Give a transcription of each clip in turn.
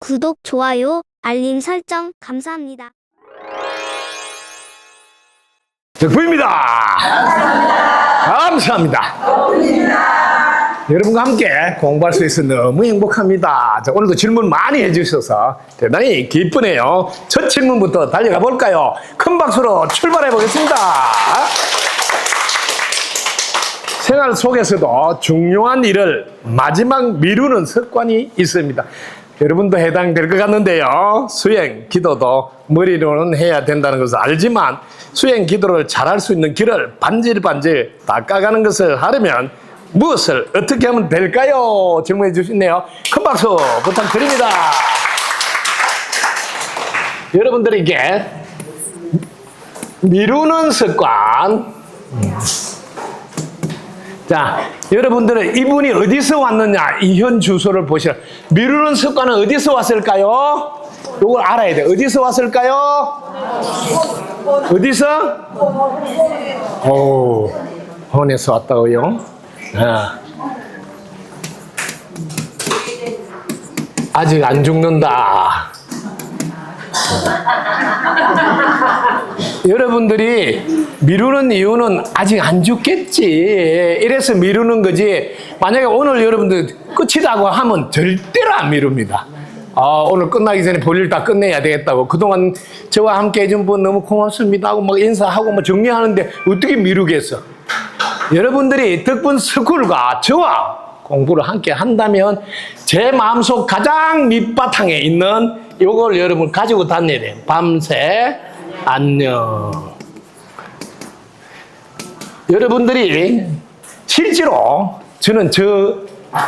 구독, 좋아요, 알림 설정 감사합니다. 덕분입니다. 감사합니다. 여러분과 함께 공부할 수 있어서 너무 행복합니다. 자, 오늘도 질문 많이 해주셔서 대단히 기쁘네요. 첫 질문부터 달려가 볼까요? 큰 박수로 출발해 보겠습니다. 생활 속에서도 중요한 일을 마지막 미루는 습관이 있습니다. 여러분도 해당될 것 같는데요. 수행, 기도도 머리로는 해야 된다는 것을 알지만 수행, 기도를 잘할 수 있는 길을 반질반질 닦아가는 것을 하려면 무엇을 어떻게 하면 될까요? 질문해 주시네요. 큰 박수 부탁드립니다. 여러분들에게 미루는 습관. 자, 여러분들은 이분이 어디서 왔느냐, 이현 주소를 보시라. 미루는 습관은 어디서 왔을까요? 이걸 알아야 돼. 어디서 왔을까요? 어디서? 오, 혼에서 왔다고요? 아. 아직 안 죽는다. 여러분들이 미루는 이유는 아직 안 죽겠지. 이래서 미루는 거지. 만약에 오늘 여러분들 끝이라고 하면 절대로 안 미룹니다. 오늘 끝나기 전에 볼일 다 끝내야 되겠다고. 그동안 저와 함께 해준 분 너무 고맙습니다 하고 막 인사하고 막 정리하는데 어떻게 미루겠어? 여러분들이 덕분 스쿨과 저와 공부를 함께 한다면 제 마음속 가장 밑바탕에 있는 요걸 여러분 가지고 다녀야 돼요. 밤새 안녕. 여러분들이 실제로 저는 저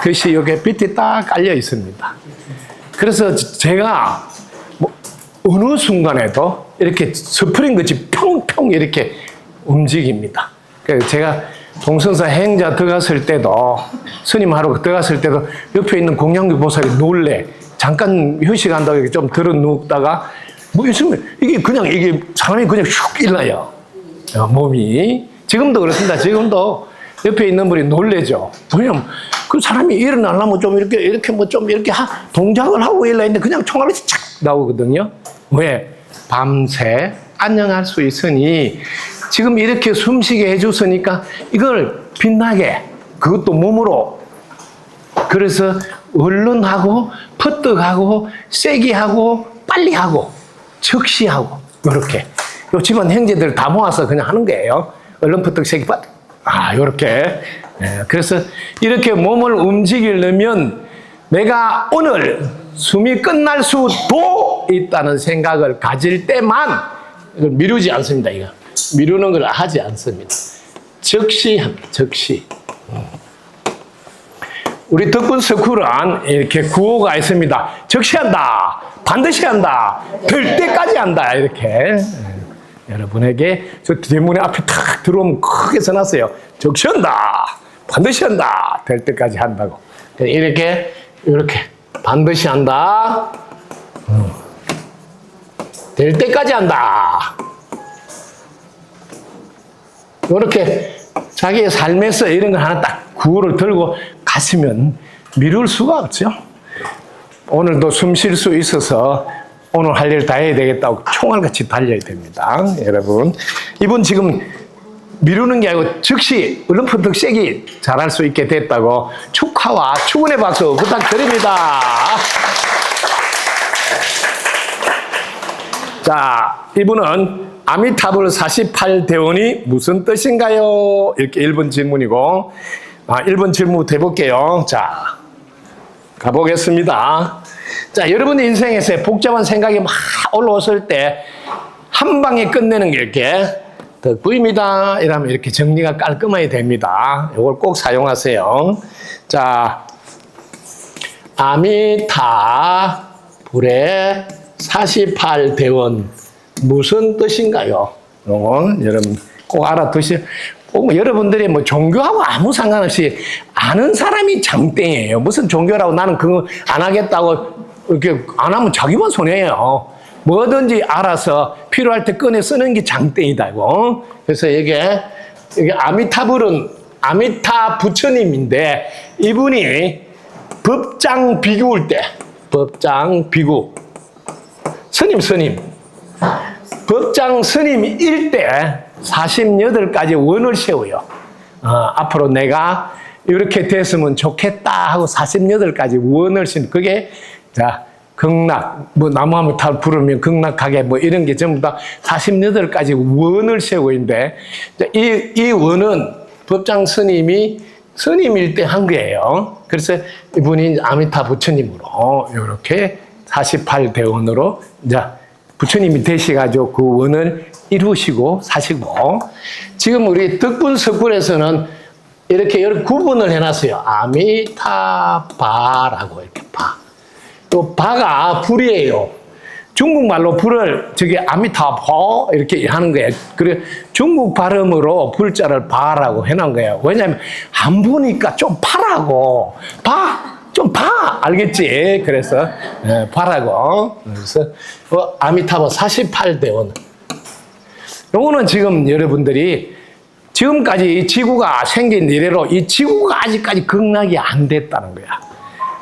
것이 여기 밑에 딱 깔려 있습니다. 그래서 제가 뭐 어느 순간에도 이렇게 스프링같이 평평 이렇게 움직입니다. 그래서 제가 동성사 행자 들어갔을 때도 스님하러 들어갔을 때도 옆에 있는 공양교 보살이 놀래. 잠깐 휴식한다고 이렇게 좀 들어 누웠다가 뭐 있으면 이게 그냥 이게 사람이 그냥 슉 일어나요. 몸이. 지금도 그렇습니다. 지금도 옆에 있는 분이 놀래죠. 왜냐면 그 사람이 일어나려면 좀 이렇게 뭐 좀 이렇게 동작을 하고 일어나는데 그냥 총알이 착 나오거든요. 왜? 밤새 안녕할 수 있으니 지금 이렇게 숨쉬게 해줬으니까 이걸 빛나게 그것도 몸으로 그래서 얼른 하고 퍼뜩하고 세게 하고 빨리 하고 즉시 하고 이렇게 요 집안 형제들 다 모아서 그냥 하는 거예요. 얼른 퍼뜩 세게 빠뜩 요렇게. 그래서 이렇게 몸을 움직이려면 내가 오늘 숨이 끝날 수도 있다는 생각을 가질 때만 이걸 미루지 않습니다. 이거 미루는 걸 하지 않습니다. 즉시 합니다. 즉시. 우리 덕분 스쿨은 이렇게 구호가 있습니다. 즉시 한다. 반드시 한다. 될 때까지 한다. 이렇게. 여러분에게 저 대문에 앞에 탁 들어오면 크게 써놨어요. 즉시 한다. 반드시 한다. 될 때까지 한다고. 이렇게 반드시 한다. 될 때까지 한다. 이렇게 자기의 삶에서 이런 걸 하나 딱 구호를 들고 갔으면 미룰 수가 없죠. 오늘도 숨 쉴 수 있어서 오늘 할 일 다 해야 되겠다고 총알같이 달려야 됩니다. 여러분, 이분 지금 미루는 게 아니고 즉시 얼른퍼뜩 세게 잘할 수 있게 됐다고 축하와 축원의 박수 부탁드립니다. 자, 이분은 아미타불 48대원이 무슨 뜻인가요? 이렇게 1번 질문이고 1번 질문부터 해볼게요. 자, 가보겠습니다. 자, 여러분의 인생에서 복잡한 생각이 막 올라왔을 때 한 방에 끝내는 게 이렇게 덕부입니다. 이러면 이렇게 정리가 깔끔하게 됩니다. 이걸 꼭 사용하세요. 자, 아미타불의 48대원 무슨 뜻인가요? 여러분 꼭 알아두시오. 여러분들이 뭐 종교하고 아무 상관없이 아는 사람이 장땡이에요. 무슨 종교라고 나는 그거 안 하겠다고 이렇게 안 하면 자기만 손해예요. 뭐든지 알아서 필요할 때 꺼내 쓰는 게 장땡이다 이거. 그래서 이게 아미타불은 아미타 부처님인데 이분이 법장 비교할 때 법장 비구. 스님. 법장 스님일 때 48가지 원을 세워요. 앞으로 내가 이렇게 됐으면 좋겠다 하고 48가지 원을 세운, 그게, 자, 극락, 뭐, 나무하면 다 부르면 극락하게 뭐 이런 게 전부 다 48가지 원을 세우고 있는데, 이 원은 법장 스님이 스님일 때 한 거예요. 그래서 이분이 아미타 부처님으로 이렇게 48대원으로 이제 부처님이 되셔가지고 그 원을 이루시고 사시고, 지금 우리 덕분석굴에서는 이렇게 여러 구분을 해놨어요. 아미타바라고 이렇게 바. 또 바가 불이에요. 중국말로 불을 저기 아미타바 이렇게 하는 거예요. 그래 중국 발음으로 불자를 바라고 해놓은 거예요. 왜냐하면 안 보니까 좀 파라고 좀 봐 알겠지? 그래서 바라고. 그래서 아미타바 48대원. 요거는 지금 여러분들이 지금까지 이 지구가 생긴 이래로 이 지구가 아직까지 극락이 안 됐다는 거야.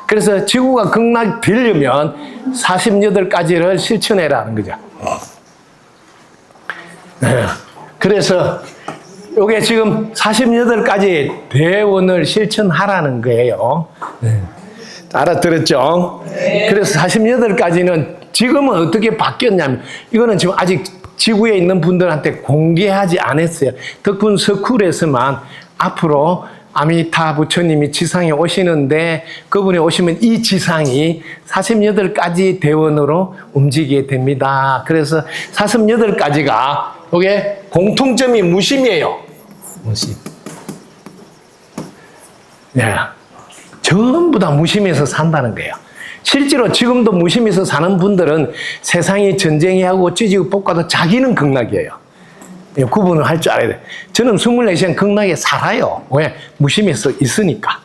그래서 지구가 극락이 되려면 48가지를 실천해라는 거죠. 그래서 요게 지금 48가지 대원을 실천하라는 거예요. 알아들었죠? 그래서 48가지는 지금은 어떻게 바뀌었냐면, 이거는 지금 아직 지구에 있는 분들한테 공개하지 않았어요. 덕분 서쿨에서만 앞으로 아미타 부처님이 지상에 오시는데, 그분이 오시면 이 지상이 48가지 대원으로 움직이게 됩니다. 그래서 48가지가 이게 공통점이 무심이에요. 무심. 네. 전부 다 무심해서 산다는 거예요. 실제로 지금도 무심해서 사는 분들은 세상이 전쟁이 하고 찌지고 볶아도 자기는 극락이에요. 구분을 할 줄 알아야 돼. 저는 24시간 극락에 살아요. 왜? 무심해서 있으니까.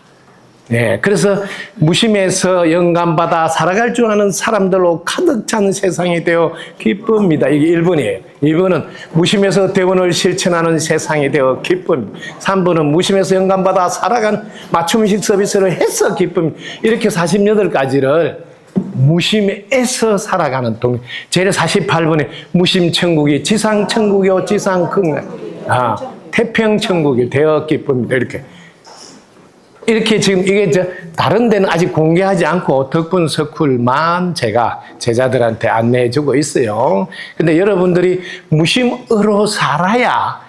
네, 그래서 무심해서 영감받아 살아갈 줄 아는 사람들로 가득 찬 세상이 되어 기쁩니다. 이게 1번이에요. 2번은 무심해서 대원을 실천하는 세상이 되어 기쁩니다. 3번은 무심해서 영감받아 살아가는 맞춤식 서비스를 해서 기쁩니다. 이렇게 48가지를 무심해서 살아가는 동. 제일 48번에 무심천국이 지상천국이요 지상극락, 태평천국이 되어 기쁩니다. 이렇게 지금 이게 다른 데는 아직 공개하지 않고 덕분 서쿨만 제가 제자들한테 안내해주고 있어요. 근데 여러분들이 무심으로 살아야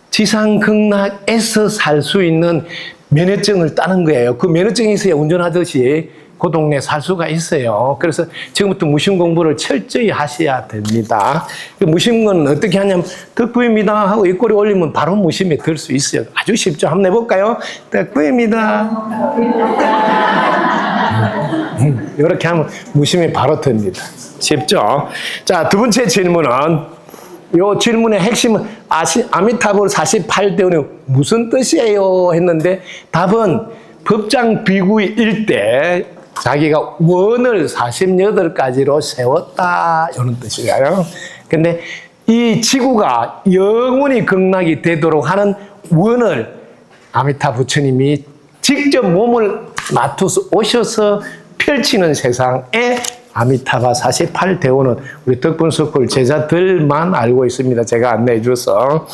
지상극락에서 살 수 있는 면허증을 따는 거예요. 그 면허증이 있어야 운전하듯이 그 동네 살 수가 있어요. 그래서 지금부터 무심 공부를 철저히 하셔야 됩니다. 그 무심은 어떻게 하냐면 덕구입니다 하고 입꼬리 올리면 바로 무심에 들 수 있어요. 아주 쉽죠. 한번 해볼까요? 덕구입니다. 이렇게 하면 무심이 바로 듭니다. 쉽죠? 자, 두 번째 질문은, 요 질문의 핵심은 아미타불 48대원이 무슨 뜻이에요? 했는데 답은 법장 비구일 때 자기가 원을 48가지로 세웠다, 이런 뜻이에요. 근데 이 지구가 영원히 극락이 되도록 하는 원을 아미타 부처님이 직접 몸을 맡아서 오셔서 펼치는 세상에 아미타바 48대원은 우리 덕분석굴 제자들만 알고 있습니다. 제가 안내해 줘서.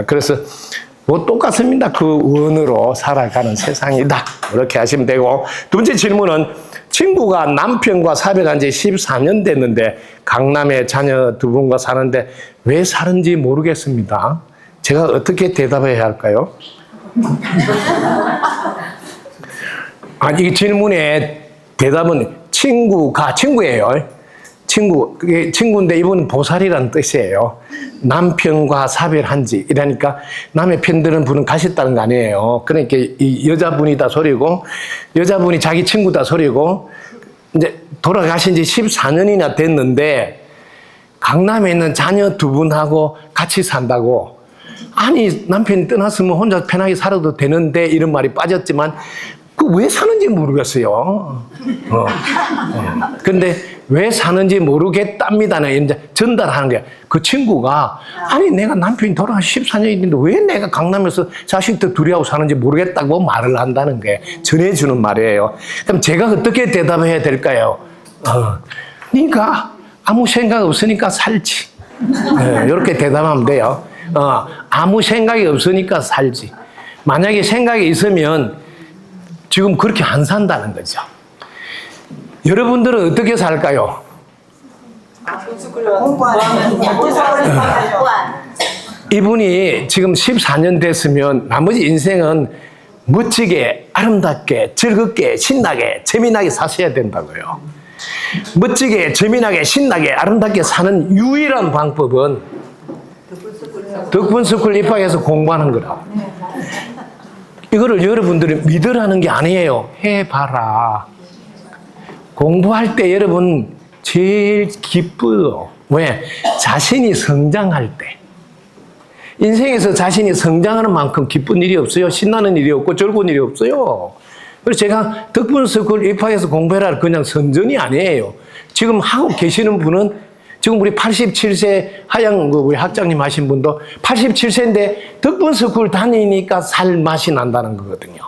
그래서 뭐 똑같습니다. 그 원으로 살아가는 세상이다. 이렇게 하시면 되고, 두 번째 질문은 친구가 남편과 사별한 지 14년 됐는데 강남에 자녀 2분과 사는데 왜 사는지 모르겠습니다. 제가 어떻게 대답해야 할까요? 이 질문의 대답은 친구예요. 그게 친구인데 이분은 보살이라는 뜻이에요. 남편과 사별한 지, 이러니까 남의 편 드는 분은 가셨다는 거 아니에요. 그러니까 이 여자분이다 소리고, 여자분이 자기 친구다 소리고, 이제 돌아가신 지 14년이나 됐는데 강남에 있는 자녀 2분하고 같이 산다고. 아니, 남편이 떠났으면 혼자 편하게 살아도 되는데, 이런 말이 빠졌지만 그 왜 사는지 모르겠어요. 근데 왜 사는지 모르겠답니다는 이제 전달하는 거야. 그 친구가, 아니, 내가 남편이 돌아가서 14년이 됐는데 왜 내가 강남에서 자식들 둘이하고 사는지 모르겠다고 말을 한다는 거예요. 전해주는 말이에요. 그럼 제가 어떻게 대답해야 될까요? 그러니까 아무 생각 없으니까 살지. 이렇게 대답하면 돼요. 아무 생각이 없으니까 살지. 만약에 생각이 있으면 지금 그렇게 안 산다는 거죠. 여러분들은 어떻게 살까요? 이분이 지금 14년 됐으면 나머지 인생은 멋지게, 아름답게, 즐겁게, 신나게, 재미나게 사셔야 된다고요. 멋지게, 재미나게, 신나게, 아름답게 사는 유일한 방법은 덕분스쿨 입학해서 공부하는 거라. 이거를 여러분들이 믿으라는 게 아니에요. 해봐라. 공부할 때 여러분 제일 기뻐요. 왜? 자신이 성장할 때. 인생에서 자신이 성장하는 만큼 기쁜 일이 없어요. 신나는 일이 없고 즐거운 일이 없어요. 그래서 제가 덕분스쿨 입학해서 공부해라 그냥 선전이 아니에요. 지금 하고 계시는 분은 지금 우리 87세 하양 우리 학장님 하신 분도 87세인데 덕분스쿨 다니니까 살 맛이 난다는 거거든요.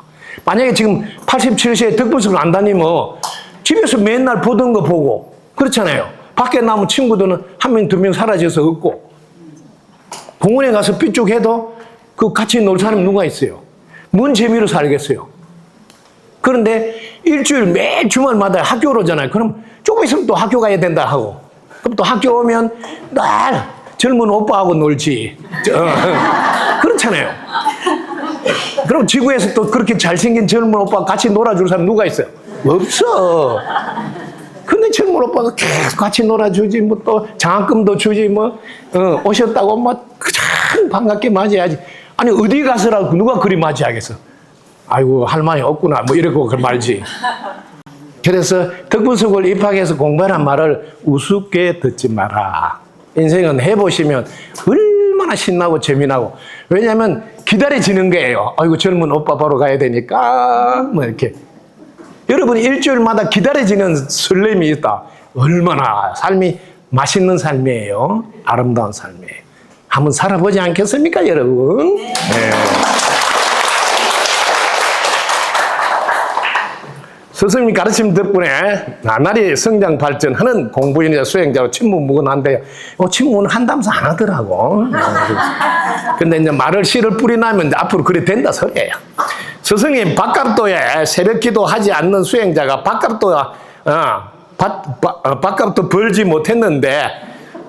만약에 지금 87세에 덕분스쿨 안 다니면 집에서 맨날 보던 거 보고 그렇잖아요. 밖에 나면 친구들은 한 명, 두 명 사라져서 없고 공원에 가서 삐죽해도 그 같이 놀 사람 누가 있어요? 뭔 재미로 살겠어요? 그런데 일주일 매 주말마다 학교로 오잖아요. 그럼 조금 있으면 또 학교 가야 된다 하고 그럼 또 학교 오면 날 젊은 오빠하고 놀지. 그렇잖아요. 그럼 지구에서 또 그렇게 잘생긴 젊은 오빠 같이 놀아줄 사람 누가 있어요? 없어. 근데 젊은 오빠가 계속 같이 놀아주지, 뭐 또 장학금도 주지, 뭐, 오셨다고 막 참 반갑게 맞이해야지. 아니, 어디 가서라도 누가 그리 맞이하겠어? 아이고, 할 말이 없구나. 뭐 이러고 말지. 그래서 덕분스쿨 입학해서 공부하란 말을 우습게 듣지 마라. 인생은 해보시면 얼마나 신나고 재미나고. 왜냐하면 기다려지는 거예요. 아이고, 젊은 오빠 보러 가야 되니까. 뭐 이렇게. 여러분이 일주일마다 기다려지는 설렘이 있다. 얼마나 삶이 맛있는 삶이에요. 아름다운 삶이에요. 한번 살아보지 않겠습니까, 여러분? 네. 스승님 가르침 덕분에 나날이 성장 발전하는 공부인이자 수행자로 친문무근한데요. 친문은 한다면서 안 하더라고. 근데 이제 말을 씨를 뿌리 나면 앞으로 그래 된다 소리예요. 스승님 밥값도에 새벽 기도하지 않는 수행자가 밥값도 벌지 못했는데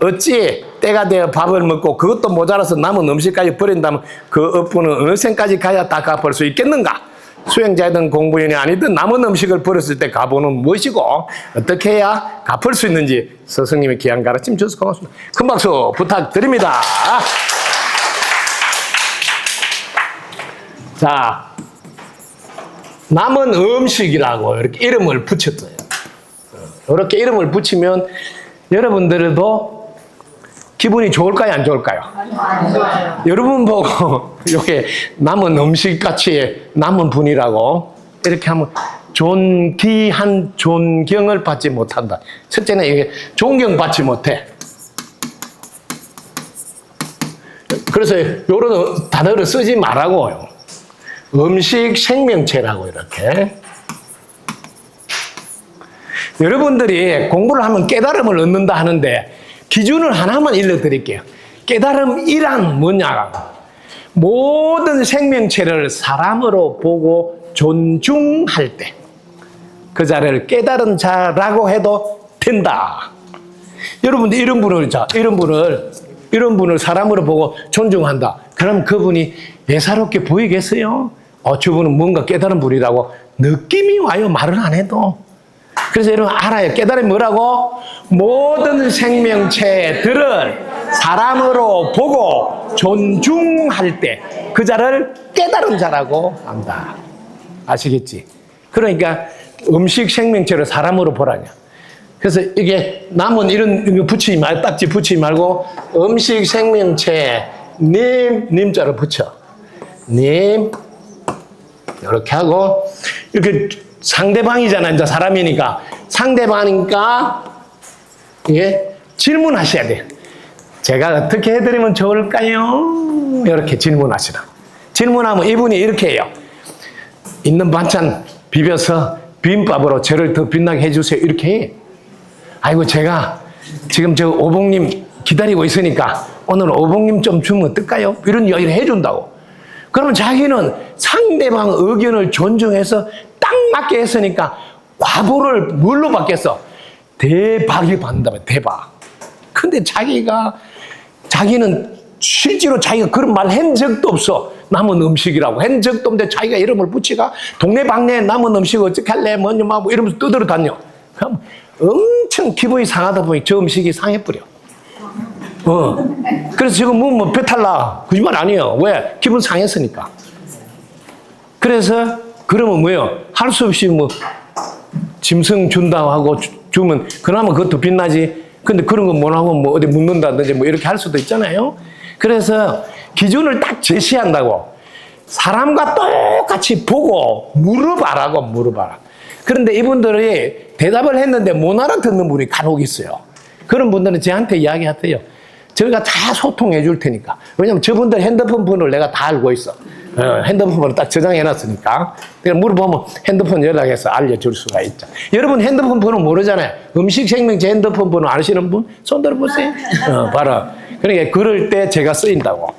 어찌 때가 되어 밥을 먹고 그것도 모자라서 남은 음식까지 버린다면 그 업부는 어느 생까지 가야 다 갚을 수 있겠는가? 수행자든 공부인이 아니든 남은 음식을 버렸을 때 값은 무엇이고 어떻게 해야 갚을 수 있는지 스승님의 귀한 가르침 주셔서 고맙습니다. 큰 박수 부탁드립니다. 자, 남은 음식이라고 이렇게 이름을 붙였어요. 이렇게 이름을 붙이면 여러분들도 기분이 좋을까요, 안 좋을까요? 여러분 보고 이렇게 남은 음식같이 남은 분이라고 이렇게 하면 존귀한 존경을 받지 못한다. 첫째는 이게 존경받지 못해. 그래서 이런 단어를 쓰지 말라고요. 음식 생명체라고 이렇게. 여러분들이 공부를 하면 깨달음을 얻는다 하는데 기준을 하나만 일러드릴게요. 깨달음이란 뭐냐? 모든 생명체를 사람으로 보고 존중할 때 그 자를 깨달은 자라고 해도 된다. 여러분들 이런 분을 사람으로 보고 존중한다. 그럼 그분이 예사롭게 보이겠어요? 저분은 뭔가 깨달은 분이라고 느낌이 와요. 말을 안 해도. 그래서 여러분 알아요. 깨달음이 뭐라고? 모든 생명체들을 사람으로 보고 존중할 때 그 자를 깨달은 자라고 한다. 아시겠지? 그러니까 음식 생명체를 사람으로 보라냐. 그래서 이게 남은 이런 붙이지 말고 딱지 붙이지 말고 음식 생명체 님자를 붙여. 님 이렇게 하고 이렇게 상대방이잖아. 이제 사람이니까 상대방이니까 이게 질문하셔야 돼요. 제가 어떻게 해드리면 좋을까요? 이렇게 질문하시라. 질문하면 이분이 이렇게 해요. 있는 반찬 비벼서 비빔밥으로 저를 더 빛나게 해주세요. 이렇게 해. 아이고, 제가 지금 저 오봉님 기다리고 있으니까 오늘 오봉님 좀 주면 어떨까요? 이런 이야기를 해준다고. 그러면 자기는 상대방 의견을 존중해서 딱 맞게 했으니까 과보를 뭘로 받겠어? 대박이 받는다며, 대박. 근데 자기는 실제로 자기가 그런 말 한 적도 없어. 남은 음식이라고 한 적도 없는데 자기가 이름을 붙이가 동네방네에 남은 음식 어떻게 할래? 뭐냐, 뭐 이러면서 떠들어 다녀. 그럼 엄청 기분이 상하다 보니 저 음식이 상해버려. 그래서 지금 뭐 배탈나. 거짓말 아니에요. 왜? 기분 상했으니까. 그래서 그러면 뭐예요? 할 수 없이 뭐 짐승 준다고 하고 주면 그나마 그것도 빛나지. 근데 그런 거 못하고 뭐 어디 묻는다든지 뭐 이렇게 할 수도 있잖아요. 그래서 기준을 딱 제시한다고. 사람과 똑같이 보고 물어봐라. 그런데 이분들이 대답을 했는데 못 알아듣는 분이 간혹 있어요. 그런 분들은 저한테 이야기하대요. 저희가 다 소통해 줄 테니까. 왜냐면 저분들 핸드폰 번호를 내가 다 알고 있어. 핸드폰 번호 딱 저장해 놨으니까. 그러니까 물어보면 핸드폰 연락해서 알려줄 수가 있죠. 여러분 핸드폰 번호 모르잖아요. 음식생명제 핸드폰 번호 아시는 분? 손 들어보세요. 봐라. 그러니까 그럴 때 제가 쓰인다고.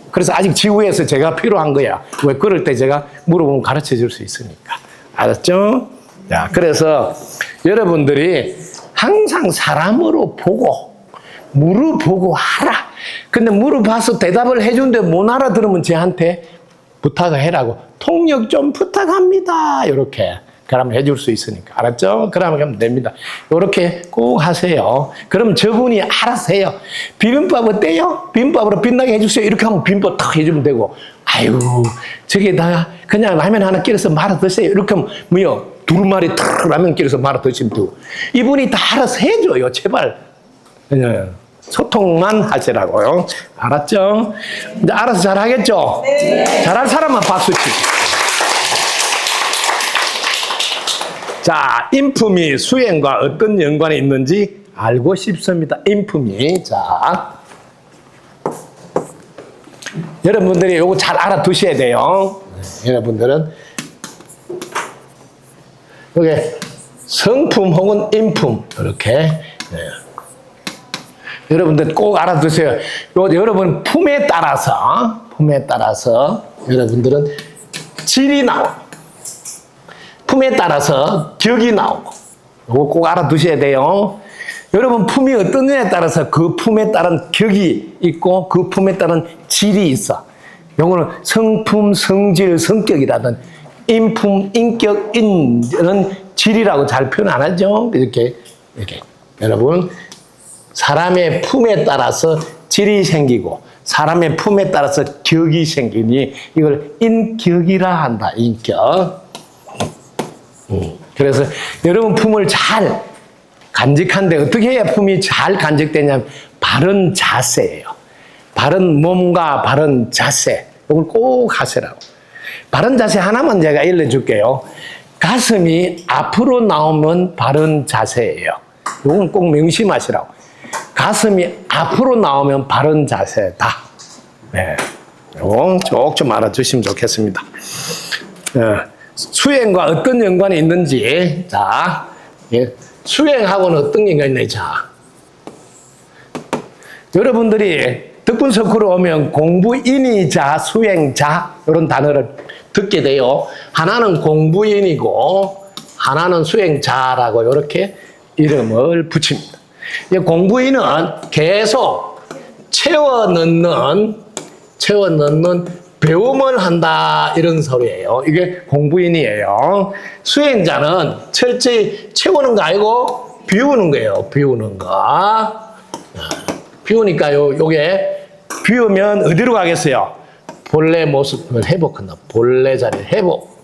그래서 아직 지구에서 제가 필요한 거야. 왜 그럴 때 제가 물어보면 가르쳐 줄 수 있으니까. 알았죠? 자, 그래서 여러분들이 항상 사람으로 보고 물어보고 하라. 근데 물어봐서 대답을 해준데 못 알아들으면 저한테 부탁을 해라고. 통역 좀 부탁합니다. 이렇게. 그러면 해줄 수 있으니까. 알았죠? 그러면 하면 됩니다. 이렇게 꼭 하세요. 그럼 저분이 알아서 해요. 비빔밥 어때요? 비빔밥으로 빛나게 해주세요. 이렇게 하면 비빔밥 탁 해주면 되고. 아유, 저기다가 그냥 라면 하나 끼려서 말아 드세요. 이렇게 하면 뭐요? 두루마리 탁 라면 끼려서 말아 드시면 되고. 이분이 다 알아서 해줘요. 제발. 소통만 하시라고요. 알았죠? 이제 알아서 잘 하겠죠? 네. 잘할 사람만 박수 치고. 자, 인품이 수행과 어떤 연관이 있는지 알고 싶습니다. 인품이. 자, 여러분들이 요거 잘 알아두셔야 돼요. 여러분들은 이게 성품 혹은 인품 이렇게. 네. 여러분들 꼭 알아두세요. 여러분 품에 따라서 여러분들은 질이 나와. 품에 따라서 격이 나오고. 이거 꼭 알아두셔야 돼요. 여러분 품이 어떠냐에 따라서 그 품에 따른 격이 있고 그 품에 따른 질이 있어. 요거는 성품, 성질, 성격이라든 인품, 인격, 인은 질이라고 잘 표현 안 하죠. 이렇게. 여러분 사람의 품에 따라서 질이 생기고 사람의 품에 따라서 격이 생기니 이걸 인격이라 한다. 인격. 그래서 여러분 품을 잘 간직한데 어떻게 해야 품이 잘 간직되냐면 바른 자세예요. 바른 몸과 바른 자세. 이걸 꼭 하시라고. 바른 자세 하나만 제가 알려줄게요. 가슴이 앞으로 나오면 바른 자세예요. 이건 꼭 명심하시라고. 가슴이 앞으로 나오면 바른 자세다. 네. 이거 쭉 좀 알아주시면 좋겠습니다. 수행과 어떤 연관이 있는지. 자, 수행하고는 어떤 연관이 있는지. 자, 여러분들이 덕분석으로 오면 공부인이자 수행자 이런 단어를 듣게 돼요. 하나는 공부인이고 하나는 수행자라고 이렇게 이름을 붙입니다. 공부인은 계속 채워 넣는 배움을 한다 이런 소리예요. 이게 공부인이에요. 수행자는 철저히 채우는 거 아니고 비우는 거예요. 비우는 거. 비우니까요. 요게 비우면 어디로 가겠어요? 본래 모습을 회복한다. 본래 자리 회복.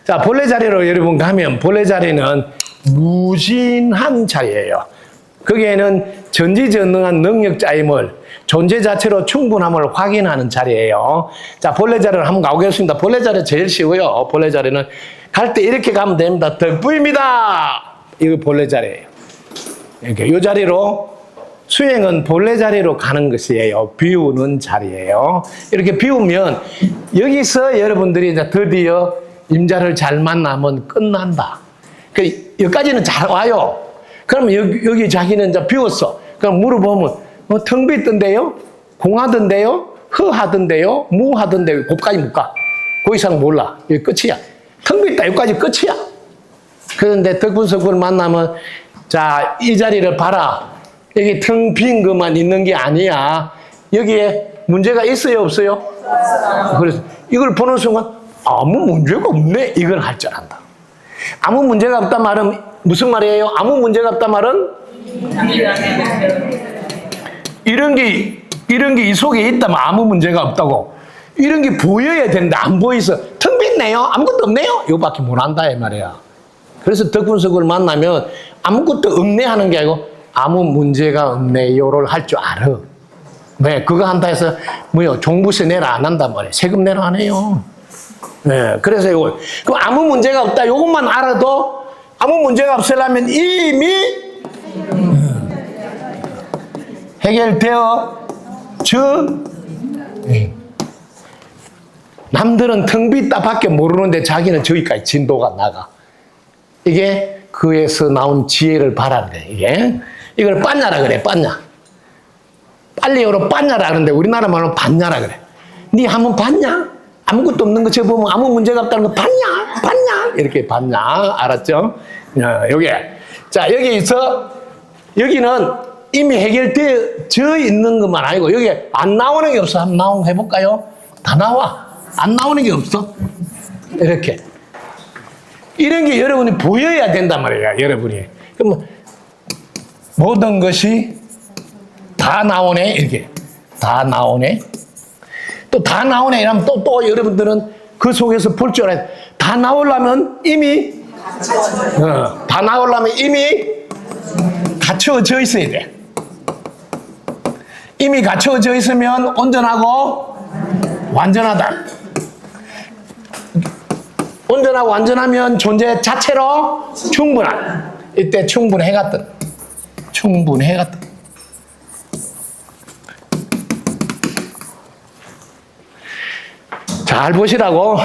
자, 본래 자리로 여러분 가면 본래 자리는 무진한 자리예요. 거기에는 전지전능한 능력자임을 존재 자체로 충분함을 확인하는 자리예요. 자, 본래 자리를 한번 가보겠습니다. 본래 자리 제일 쉬워요. 본래 자리는 갈 때 이렇게 가면 됩니다. 덕부입니다. 이거 본래 자리예요. 이렇게 이 자리로 수행은 본래 자리로 가는 것이에요. 비우는 자리예요. 이렇게 비우면 여기서 여러분들이 이제 드디어 임자를 잘 만나면 끝난다. 그 여기까지는 잘 와요. 그러면 여기 자기는 이제 비웠어. 그럼 물어보면, 텅 빈던데요? 공하던데요? 허하던데요? 무하던데요? 거기까지 못 가. 그 이상 몰라. 여기 끝이야. 텅 빈다. 여기까지 끝이야. 그런데 덕분석을 만나면, 자, 이 자리를 봐라. 여기 텅 빈 것만 있는 게 아니야. 여기에 문제가 있어요, 없어요? 그래서 이걸 보는 순간, 아무 문제가 없네. 이걸 할 줄 안다. 아무 문제가 없단 말은 무슨 말이에요? 아무 문제가 없단 말은? 이런 게 이 속에 있다면 아무 문제가 없다고. 이런 게 보여야 되는데 안 보이서 텅 빈네요? 아무것도 없네요? 이거밖에 못 한다, 이 말이야. 그래서 덕분석을 만나면 아무것도 없네 하는 게 아니고 아무 문제가 없네요를 할 줄 알아. 왜? 그거 한다 해서 뭐요? 종부세 내라 안 한단 말이에요. 세금 내라 안 해요. 네, 그래서 이거 그럼 아무 문제가 없다. 이것만 알아도 아무 문제가 없으려면 이미 해결되어 준. 남들은 텅 빈다 밖에 모르는데 자기는 저기까지 진도가 나가. 이게 그에서 나온 지혜를 바라는 거예요. 이게 이걸 빤냐라 그래. 빤냐. 빨리어로 빤냐라 그러는데 우리나라 말로 봤냐라 그래. 니 한번 봤냐? 아무것도 없는 거 저보면 아무 문제가 없다는 거 봤냐? 봤냐? 이렇게 봤냐? 알았죠? 요게. 자, 여기서, 여기는 이미 해결되어 있는 것만 아니고, 여기 안 나오는 게 없어. 한번 해볼까요? 다 나와. 안 나오는 게 없어. 이렇게. 이런 게 여러분이 보여야 된단 말이에요. 여러분이. 그러면 모든 것이 다 나오네. 이렇게. 다 나오네. 또 다 나오네 이러면 또 여러분들은 그 속에서 볼 줄 알아요. 다 나오려면 이미 다 나오려면 이미 갖춰져 있어야 돼. 이미 갖춰져 있으면 온전하고 완전하다. 온전하고 완전하면 존재 자체로 충분한. 이때 충분해갔던. 충분해갔던. 잘 보시라고.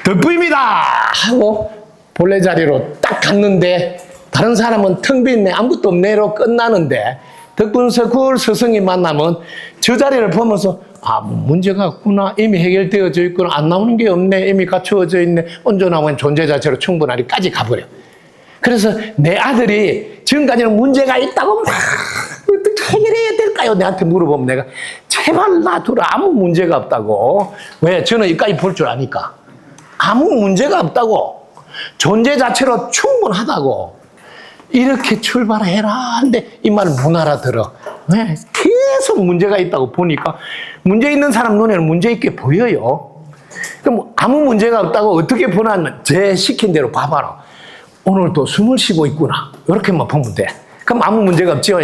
덕부입니다 하고 본래 자리로 딱 갔는데 다른 사람은 텅 빈네 아무것도 없네로 끝나는데 덕분석을 스승이 만나면 저 자리를 보면서 아 문제가 없구나. 이미 해결되어져 있구나. 안 나오는 게 없네. 이미 갖추어져 있네. 온전하면 존재 자체로 충분하리까지 가버려. 그래서 내 아들이 지금까지는 문제가 있다고 막 어떻게 해결해야 될까요? 내한테 물어보면 내가 제발 놔두라. 아무 문제가 없다고. 왜? 저는 여기까지 볼 줄 아니까. 아무 문제가 없다고. 존재 자체로 충분하다고. 이렇게 출발해라 하는데 이 말을 못 알아들어. 왜? 계속 문제가 있다고 보니까 문제 있는 사람 눈에는 문제 있게 보여요. 그럼 아무 문제가 없다고 어떻게 보냐면 제 시킨 대로 봐봐라. 오늘도 숨을 쉬고 있구나. 이렇게만 보면 돼. 그럼 아무 문제가 없죠.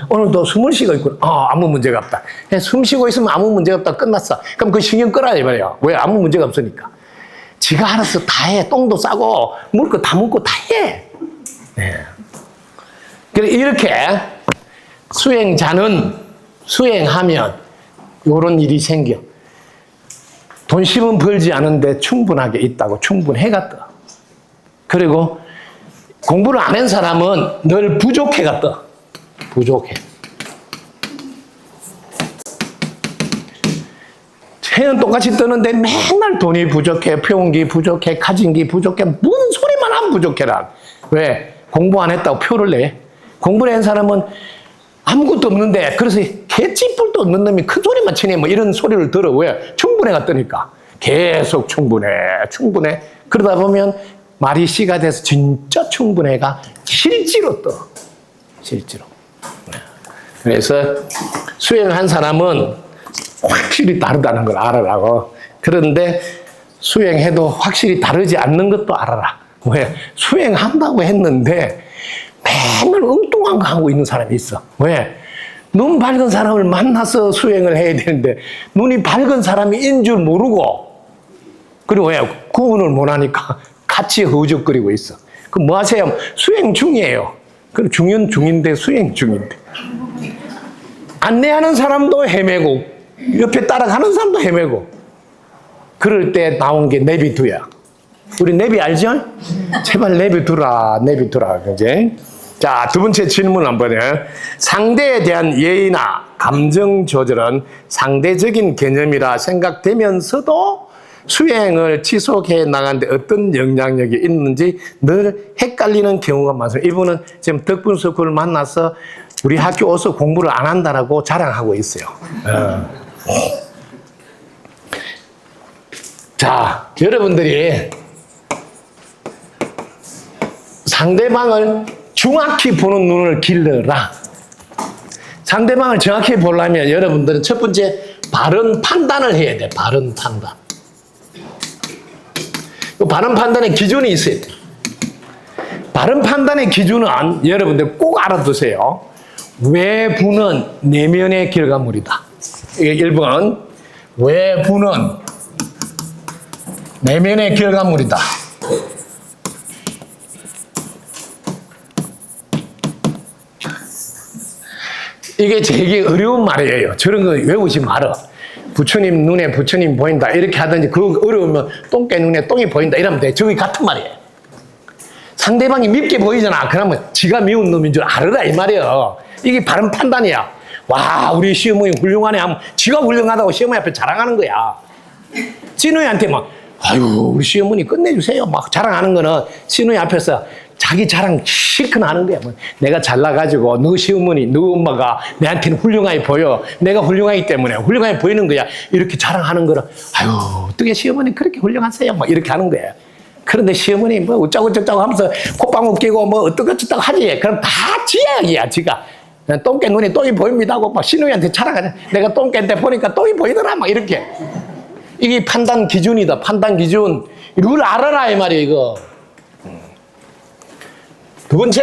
오늘도 숨을 쉬고 있구나. 아무 문제가 없다. 숨 쉬고 있으면 아무 문제가 없다. 끝났어. 그럼 그 신경 끄라 이 말이야. 왜? 아무 문제가 없으니까. 지가 알아서 다 해. 똥도 싸고 먹을 거 다 먹고 다 해. 네. 이렇게 수행자는 수행하면 이런 일이 생겨. 돈 10원 벌지 않은데 충분하게 있다고. 충분해가 떠. 그리고 공부를 안 한 사람은 늘 부족해가 떠. 부족해. 해는 똑같이 뜨는데 맨날 돈이 부족해, 표운기 부족해, 가진기 부족해, 뭔 소리만 하면 부족해라. 왜? 공부 안 했다고 표를 내. 공부를 한 사람은 아무것도 없는데, 그래서 개찌뿔도 없는 놈이 큰 소리만 치네, 뭐 이런 소리를 들어. 왜? 충분해가 뜨니까. 계속 충분해. 그러다 보면 말이 씨가 돼서 진짜 충분해가 실제로 떠. 실제로. 그래서 수행한 사람은 확실히 다르다는 걸 알아라고. 그런데 수행해도 확실히 다르지 않는 것도 알아라. 왜? 수행한다고 했는데 맨날 엉뚱한 거 하고 있는 사람이 있어. 왜? 눈 밝은 사람을 만나서 수행을 해야 되는데 눈이 밝은 사람인 줄 모르고, 그리고 왜? 구분을 못하니까 같이 허우적거리고 있어. 그럼 뭐 하세요? 수행 중이에요. 그럼 중인데 수행 중인데. 안내하는 사람도 헤매고 옆에 따라가는 사람도 헤매고. 그럴 때 나온 게 내비두야. 우리 내비 알죠? 제발 내비 두라, 내비 두라. 그지? 자, 두 번째 질문 한번 해요. 상대에 대한 예의나 감정 조절은 상대적인 개념이라 생각되면서도 수행을 지속해 나가는데 어떤 영향력이 있는지 늘 헷갈리는 경우가 많습니다. 이분은 지금 덕분스쿨을 만나서 우리 학교 와서 공부를 안 한다라고 자랑하고 있어요. 자, 여러분들이 상대방을 정확히 보는 눈을 길러라. 상대방을 정확히 보려면 여러분들은 첫 번째 바른 판단을 해야 돼. 바른 판단. 바른 판단의 기준이 있어야 돼. 바른 판단의 기준은 여러분들 꼭 알아두세요. 외부는 내면의 결과물이다. 이게 1번. 외부는 내면의 결과물이다. 이게 되게 어려운 말이에요. 저런 거 외우지 말아. 부처님 눈에 부처님 보인다. 이렇게 하든지, 그거 어려우면 똥개 눈에 똥이 보인다. 이러면 돼. 저기 같은 말이에요. 상대방이 밉게 보이잖아. 그러면 지가 미운 놈인 줄 알아라. 이 말이에요. 이게 바른 판단이야. 와, 우리 시어머니 훌륭하네 하면 지가 훌륭하다고 시어머니 앞에 자랑하는 거야. 시누이한테 막, 아유, 우리 시어머니 끝내주세요. 막 자랑하는 거는 시누이 앞에서 자기 자랑 실컷 하는 거야. 뭐 내가 잘나가지고 너 시어머니, 너 엄마가 내한테는 훌륭하게 보여. 내가 훌륭하기 때문에 훌륭하게 보이는 거야. 이렇게 자랑하는 거를, 아유, 어떻게 시어머니 그렇게 훌륭하세요? 막 이렇게 하는 거야. 그런데 시어머니 뭐 어쩌고저쩌고 하면서 콧방울 끼고 뭐 어떡저쩌고 하지. 그럼 다 지야, 지가. 똥개 눈에 똥이 보입니다 하고 막 시누이한테 자랑하자. 내가 똥개인데 보니까 똥이 보이더라. 막 이렇게. 이게 판단 기준이다. 판단 기준. 이걸 알아라 이 말이야 이거. 두 번째,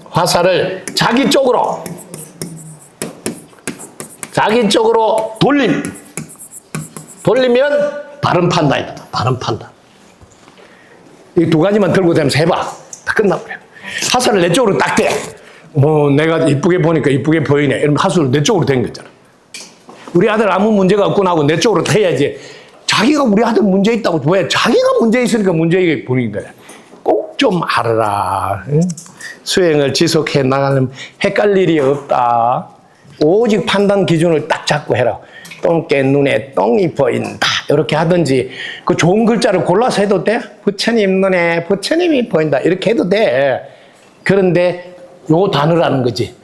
화살을 자기 쪽으로 돌리면 바른 판단이다. 바른 판단. 이 두 가지만 들고 다니면서 해봐. 다 끝나버려. 화살을 내 쪽으로 딱 대. 뭐 내가 이쁘게 보니까 이쁘게 보이네. 이러면 화살을 내 쪽으로 댄 거잖아. 우리 아들 아무 문제가 없구나 하고 내 쪽으로 대야지. 자기가 우리 아들 문제 있다고. 왜? 자기가 문제 있으니까 문제 보는 거야. 꼭 좀 알아라. 응? 수행을 지속해 나가는 헷갈릴 일이 없다. 오직 판단 기준을 딱 잡고 해라. 똥개 눈에 똥이 보인다. 이렇게 하든지, 그 좋은 글자를 골라서 해도 돼? 부처님 눈에 부처님이 보인다. 이렇게 해도 돼. 그런데 요 단어라는 거지.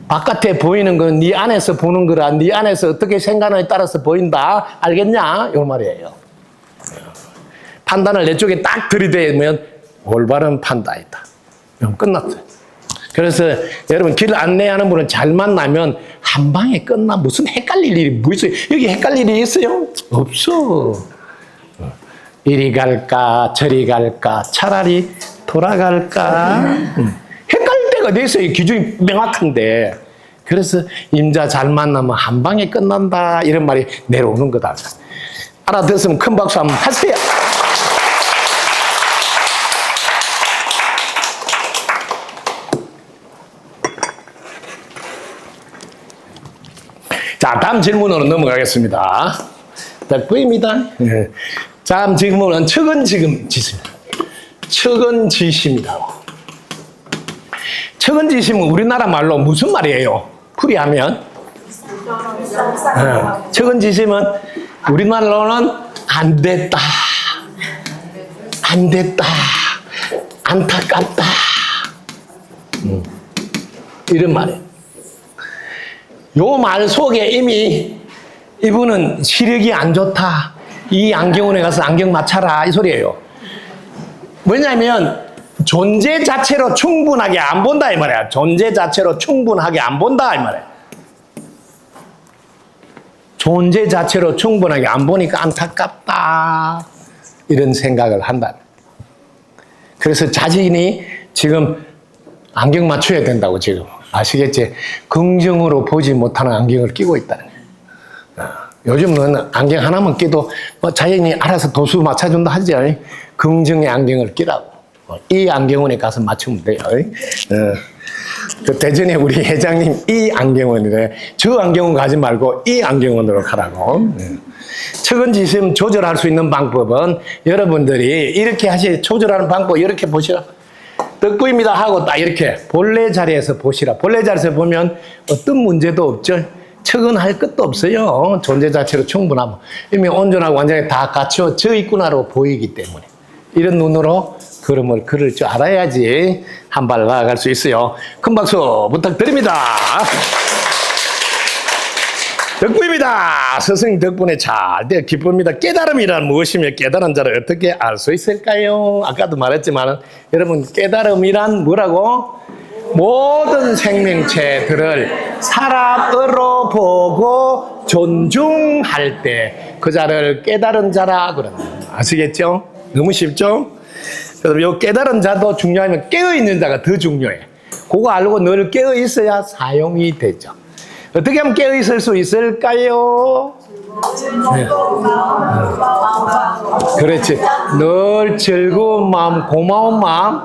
바깥에 보이는 건 네 안에서 보는 거라. 네 안에서 어떻게 생각하느냐에 따라서 보인다. 알겠냐? 요 말이에요. 판단을 내 쪽에 딱 들이대면 올바른 판단이다. 그럼 끝났어요. 그래서 여러분 길 안내하는 분은 잘 만나면 한 방에 끝나. 무슨 헷갈릴 일이 뭐 있어요? 여기 헷갈릴 일이 있어요? 없어. 이리 갈까 저리 갈까 차라리 돌아갈까. 헷갈릴 때가 어디 있어요? 기준이 명확한데. 그래서 임자 잘 만나면 한 방에 끝난다. 이런 말이 내려오는 거다. 알아듣으면 큰 박수 한번 하세요. 자, 다음 질문으로 넘어가겠습니다. 보입니다. 다음 질문은 척은지심입니다. 척은지심이다. 척은지심은 우리나라 말로 무슨 말이에요? 풀이하면? 척은지심은 우리말로는 안 됐다. 안 됐다. 안타깝다. 이런 말이에요. 요 말 속에 이미 이분은 시력이 안 좋다. 이 안경원에 가서 안경 맞춰라. 이 소리예요. 왜냐하면 존재 자체로 충분하게 안 본다 이 말이야. 존재 자체로 충분하게 안 본다 이 말이야. 존재 자체로 충분하게 안 보니까 안타깝다. 이런 생각을 한다. 그래서 자신이 지금 안경 맞춰야 된다고 지금. 아시겠지? 긍정으로 보지 못하는 안경을 끼고 있다는 거예요. 요즘은 안경 하나만 끼도 뭐 자연히 알아서 도수 맞춰준다 하지. 긍정의 안경을 끼라고. 이 안경원에 가서 맞추면 돼요. 그 대전에 우리 회장님 이 안경원이래. 저 안경원 가지 말고 이 안경원으로 가라고. 측은지 있으면 조절할 수 있는 방법은 여러분들이 이렇게 조절하는 방법 이렇게 보시라. 덕구입니다 하고 딱 이렇게 본래 자리에서 보시라. 본래 자리에서 보면 어떤 문제도 없죠. 측은할 것도 없어요. 존재 자체로 충분하고 이미 온전하고 완전히 다 갖춰져 있구나로 보이기 때문에 이런 눈으로 걸음을 걸을 줄 알아야지 한 발 나아갈 수 있어요. 큰 박수 부탁드립니다. 덕구입니다. 스승님 덕분에 잘 되어 기쁩니다. 깨달음이란 무엇이며 깨달은 자를 어떻게 알 수 있을까요? 아까도 말했지만 여러분 깨달음이란 뭐라고? 모든 생명체들을 사람으로 보고 존중할 때 그 자를 깨달은 자라 그럽니다. 아시겠죠? 너무 쉽죠? 그래서 이 깨달은 자도 중요하면 깨어있는 자가 더 중요해. 그거 알고 늘 깨어있어야 사용이 되죠. 어떻게 하면 깨어있을 수 있을까요? 네. 그렇지. 늘 즐거운 마음, 고마운 마음,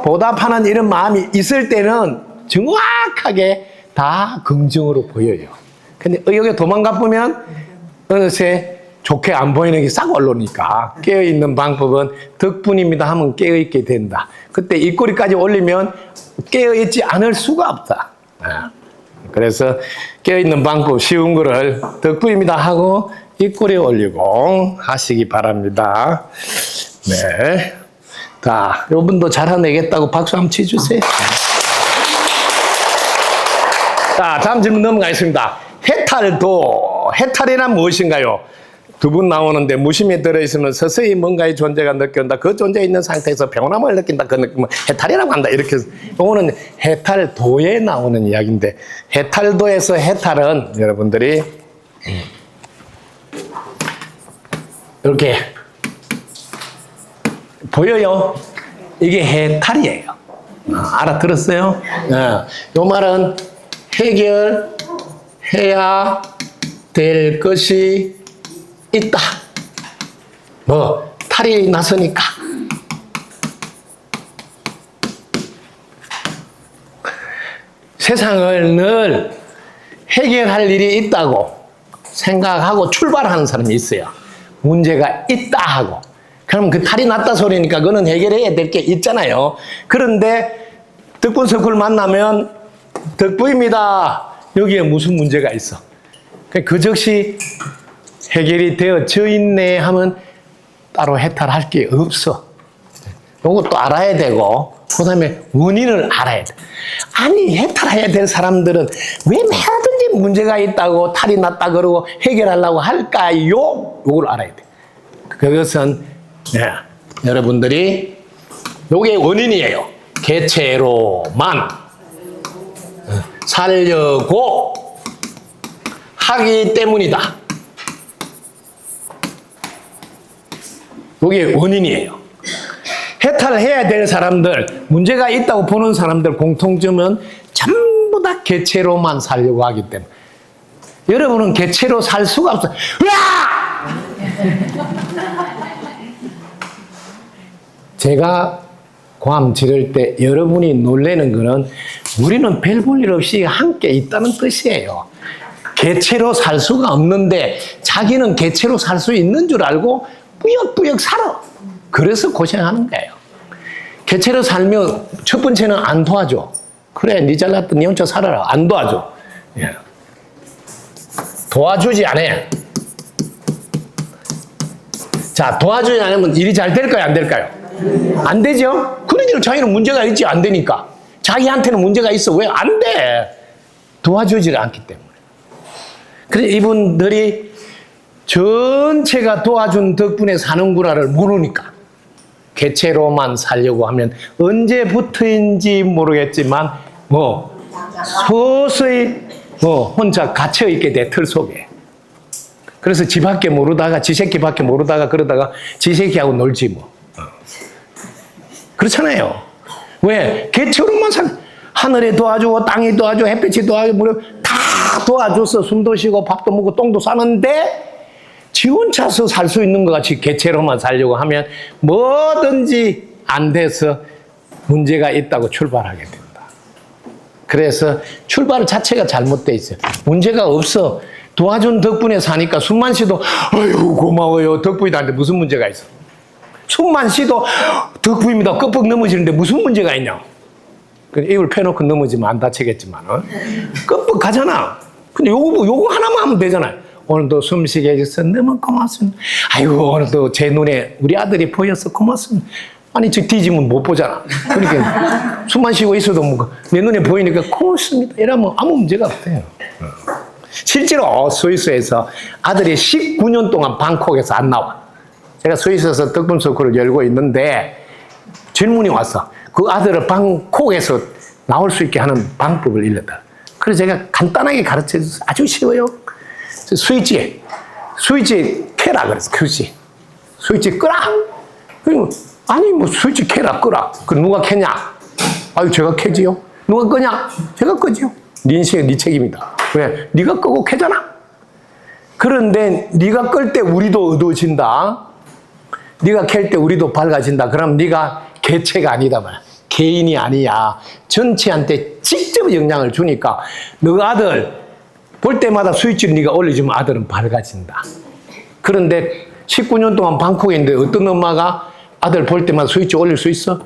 보답하는 이런 마음이 있을 때는 정확하게 다 긍정으로 보여요. 근데 여기 도망가 보면 어느새 좋게 안 보이는 게 싹 올라오니까 깨어있는 방법은 덕분입니다 하면 깨어있게 된다. 그때 입꼬리까지 올리면 깨어있지 않을 수가 없다. 그래서 깨어있는 방법 쉬운 거를 덕분입니다 하고 입꼬리 올리고 하시기 바랍니다. 네. 자, 이분도 잘해내겠다고 박수 한번 치주세요. 자, 다음 질문 넘어가겠습니다. 해탈이란 무엇인가요? 두 분 나오는데 무심히 들어있으면 서서히 뭔가의 존재가 느껴온다. 그 존재에 있는 상태에서 평온함을 느낀다. 그 느낌을 해탈이라고 한다. 이렇게 이거는 해탈도에 나오는 이야기인데 해탈도에서 해탈은 여러분들이 이렇게 보여요? 이게 해탈이에요. 알아들었어요? 이 말은 해결해야 될 것이 있다. 탈이 났으니까. 세상을 늘 해결할 일이 있다고 생각하고 출발하는 사람이 있어요. 문제가 있다 하고. 그럼 그 탈이 났다 소리니까 그거는 해결해야 될 게 있잖아요. 그런데 덕분석을 만나면 덕분입니다. 여기에 무슨 문제가 있어. 그 즉시 해결이 되어져 있네 하면 따로 해탈할 게 없어. 이것도 알아야 되고 그 다음에 원인을 알아야 돼. 아니 해탈해야 될 사람들은 왜 매든지 문제가 있다고 탈이 났다 그러고 해결하려고 할까요? 이걸 알아야 돼. 그것은 여러분들이 이게 원인이에요. 개체로만 살려고 하기 때문이다. 이게 원인이에요. 해탈을 해야 될 사람들, 문제가 있다고 보는 사람들 공통점은 전부 다 개체로만 살려고 하기 때문에. 여러분은 개체로 살 수가 없어요. 으아! 제가 괌 지를 때 여러분이 놀라는 거는 우리는 별 볼 일 없이 함께 있다는 뜻이에요. 개체로 살 수가 없는데 자기는 개체로 살 수 있는 줄 알고 뿌역뿌역 살아. 그래서 고생하는 거예요. 개체로 살면 첫 번째는 안 도와줘. 그래, 니 잘났던 니 혼자 살아라. 안 도와줘. 도와주지 않아. 자, 도와주지 않으면 일이 잘 될까요? 안 될까요? 안 되죠? 그러니까 자기는 문제가 있지 안 되니까. 자기한테는 문제가 있어. 왜? 안 돼. 도와주지 않기 때문에. 그래서 이분들이 전체가 도와준 덕분에 사는구나를 모르니까 개체로만 살려고 하면 언제부터인지 모르겠지만 서서히 혼자 갇혀있게 돼, 틀 속에. 그래서 지 밖에 모르다가 지 새끼밖에 모르다가 그러다가 지 새끼하고 놀지 뭐. 그렇잖아요. 왜? 개체로만 하늘에 도와주고 땅이 도와주고 햇빛이 도와주고 다 도와줘서 숨도 쉬고 밥도 먹고 똥도 싸는데 지 혼자서 살 수 있는 것 같이 개체로만 살려고 하면 뭐든지 안 돼서 문제가 있다고 출발하게 된다. 그래서 출발 자체가 잘못돼 있어요. 문제가 없어. 도와준 덕분에 사니까 숨만 쉬도 아유 고마워요 덕분이다 하는데 무슨 문제가 있어. 숨만 쉬도 덕분입니다 끄뻑 넘어지는데 무슨 문제가 있냐. 입을 펴놓고 넘어지면 안 다치겠지만 끄뻑 가잖아. 근데 요거 하나만 하면 되잖아요. 오늘도 숨쉬게 해줘서 너무 고맙습니다. 아이고 오늘도 제 눈에 우리 아들이 보여서 고맙습니다. 아니 저 뒤지면 못 보잖아. 그러니까 숨만 쉬고 있어도 뭐 내 눈에 보이니까 고맙습니다 이러면 아무 문제가 없대요. 실제로 스위스에서 아들이 19년 동안 방콕에서 안 나와. 제가 스위스에서 덕분서클을 열고 있는데 질문이 왔어. 그 아들을 방콕에서 나올 수 있게 하는 방법을 알렸다. 그래서 제가 간단하게 가르쳐 줬어요. 아주 쉬워요. 스위치 켜라 그랬어. 스위치 끄라. 그리고 아니 뭐 스위치 켜라 끄라. 그 누가 켜냐? 아유 제가 켜지요. 누가 끄냐? 제가 끄지요. 네 인생은 네 책임이다. 왜? 네가 끄고 켜잖아. 그런데 네가 끌 때 우리도 어두워진다. 네가 켤 때 우리도 밝아진다. 그럼 네가 개체가 아니다 말이야. 개인이 아니야. 전체한테 직접 영향을 주니까 너 아들 볼 때마다 스위치를 네가 올려주면 아들은 밝아진다. 그런데 19년 동안 방콕에 있는데 어떤 엄마가 아들 볼 때마다 스위치 올릴 수 있어?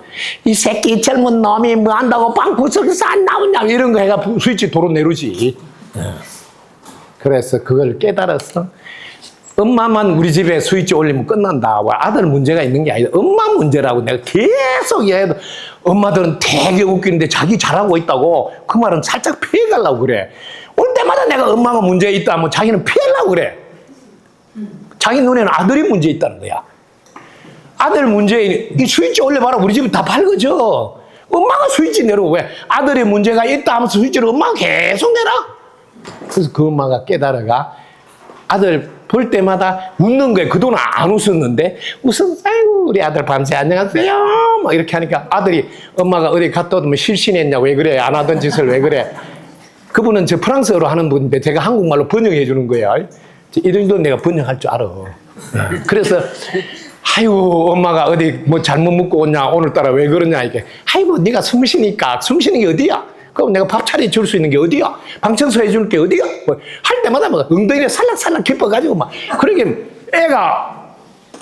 이 새끼 젊은 놈이 뭐 한다고 방콕에서 안 나오냐 이런 거 해가 스위치 도로 내려지. 그래서 그걸 깨달았어. 엄마만 우리 집에 스위치 올리면 끝난다. 아들 문제가 있는 게 아니다. 엄마 문제라고 내가 계속 얘기해도 엄마들은 되게 웃기는데 자기 잘하고 있다고 그 말은 살짝 피해가려고 그래. 올 때마다 내가 엄마가 문제 있다 하면 자기는 피하려고 그래. 자기 눈에는 아들이 문제 있다는 거야. 아들 문제, 이 스위치 올려봐라. 우리 집은 다 밝아져. 엄마가 스위치 내려고 왜? 아들의 문제가 있다 하면서 스위치를 엄마가 계속 내라. 그래서 그 엄마가 깨달아가 아들 볼 때마다 웃는 거예요. 그동안 안 웃었는데 아이고 우리 아들 밤새 안녕하세요 막 이렇게 하니까 아들이 엄마가 어디 갔다 오면 실신했냐고 왜 그래 안 하던 짓을 왜 그래. 그분은 저 프랑스어로 하는 분인데 제가 한국말로 번역해 주는 거예요. 이런 정도 내가 번역할 줄 알아. 그래서 아이고 엄마가 어디 뭐 잘못 먹고 오냐 오늘따라 왜 그러냐 이게 아이고 네가 숨 쉬니까 숨 쉬는 게 어디야. 그럼 내가 밥 차려 줄 수 있는 게 어디야? 방 청소해 줄 게 어디야? 뭐 할 때마다 막 엉덩이에 살락살락 기뻐가지고 막 그러게 애가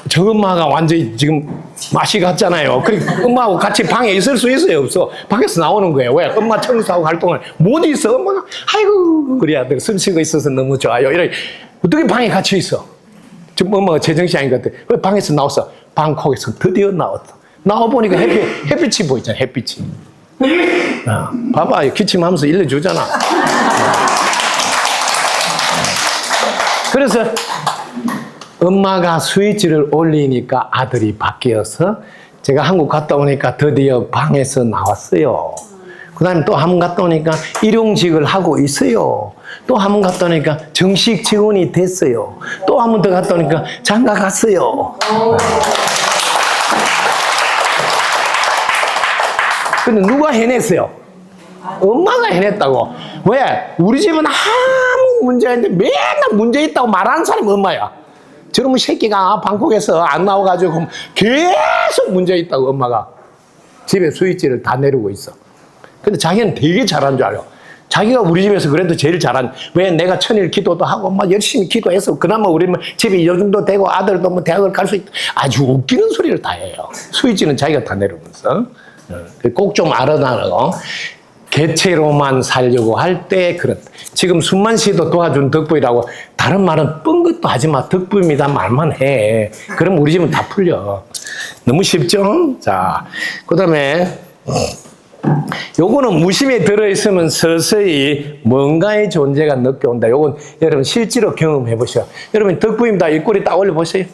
저 엄마가 완전히 지금 맛이 갔잖아요. 그러니까 엄마하고 같이 방에 있을 수 있어요 없어? 밖에서 나오는 거예요. 왜? 엄마 청소하고 할 동안 못 있어. 엄마가 아이고 우리 아들 숨 쉬고 있어서 너무 좋아요. 이래 어떻게 방에 같이 있어? 지금 엄마가 제정신 아닌 것 같아. 왜 방에서 나왔어? 방콕에서 드디어 나왔어. 나와보니까 햇빛이 보이잖아. 햇빛이. 봐봐 기침하면서 일러주잖아. 그래서 엄마가 스위치를 올리니까 아들이 바뀌어서 제가 한국 갔다 오니까 드디어 방에서 나왔어요. 그 다음에 또 한 번 갔다 오니까 일용직을 하고 있어요. 또 한 번 갔다 오니까 정식 직원이 됐어요. 또 한 번 더 갔다 오니까 장가 갔어요. 근데 누가 해냈어요? 엄마가 해냈다고. 왜? 우리 집은 아무 문제가 있는데 맨날 문제 있다고 말하는 사람이 엄마야. 저놈의 새끼가 방콕에서 안 나와가지고 계속 문제 있다고 엄마가 집에 스위치를 다 내리고 있어. 근데 자기는 되게 잘한 줄 알아요. 자기가 우리 집에서 그래도 제일 잘한. 왜? 내가 천일 기도도 하고 막 열심히 기도해서 그나마 우리 집이 이 정도 되고 아들도 뭐 대학을 갈 수 있다. 아주 웃기는 소리를 다 해요. 스위치는 자기가 다 내리면서. 꼭 좀 알아놔라고. 개체로만 살려고 할 때 그렇다. 지금 숨만 쉬도 도와준 덕분이라고 다른 말은 뻔 것도 하지 마. 덕분입니다 말만 해. 그럼 우리 집은 다 풀려. 너무 쉽죠? 자, 그 다음에 요거는 무심에 들어있으면 서서히 뭔가의 존재가 느껴온다. 요건 여러분 실제로 경험해 보셔. 여러분 덕분입니다 일꼬리 딱 올려보세요.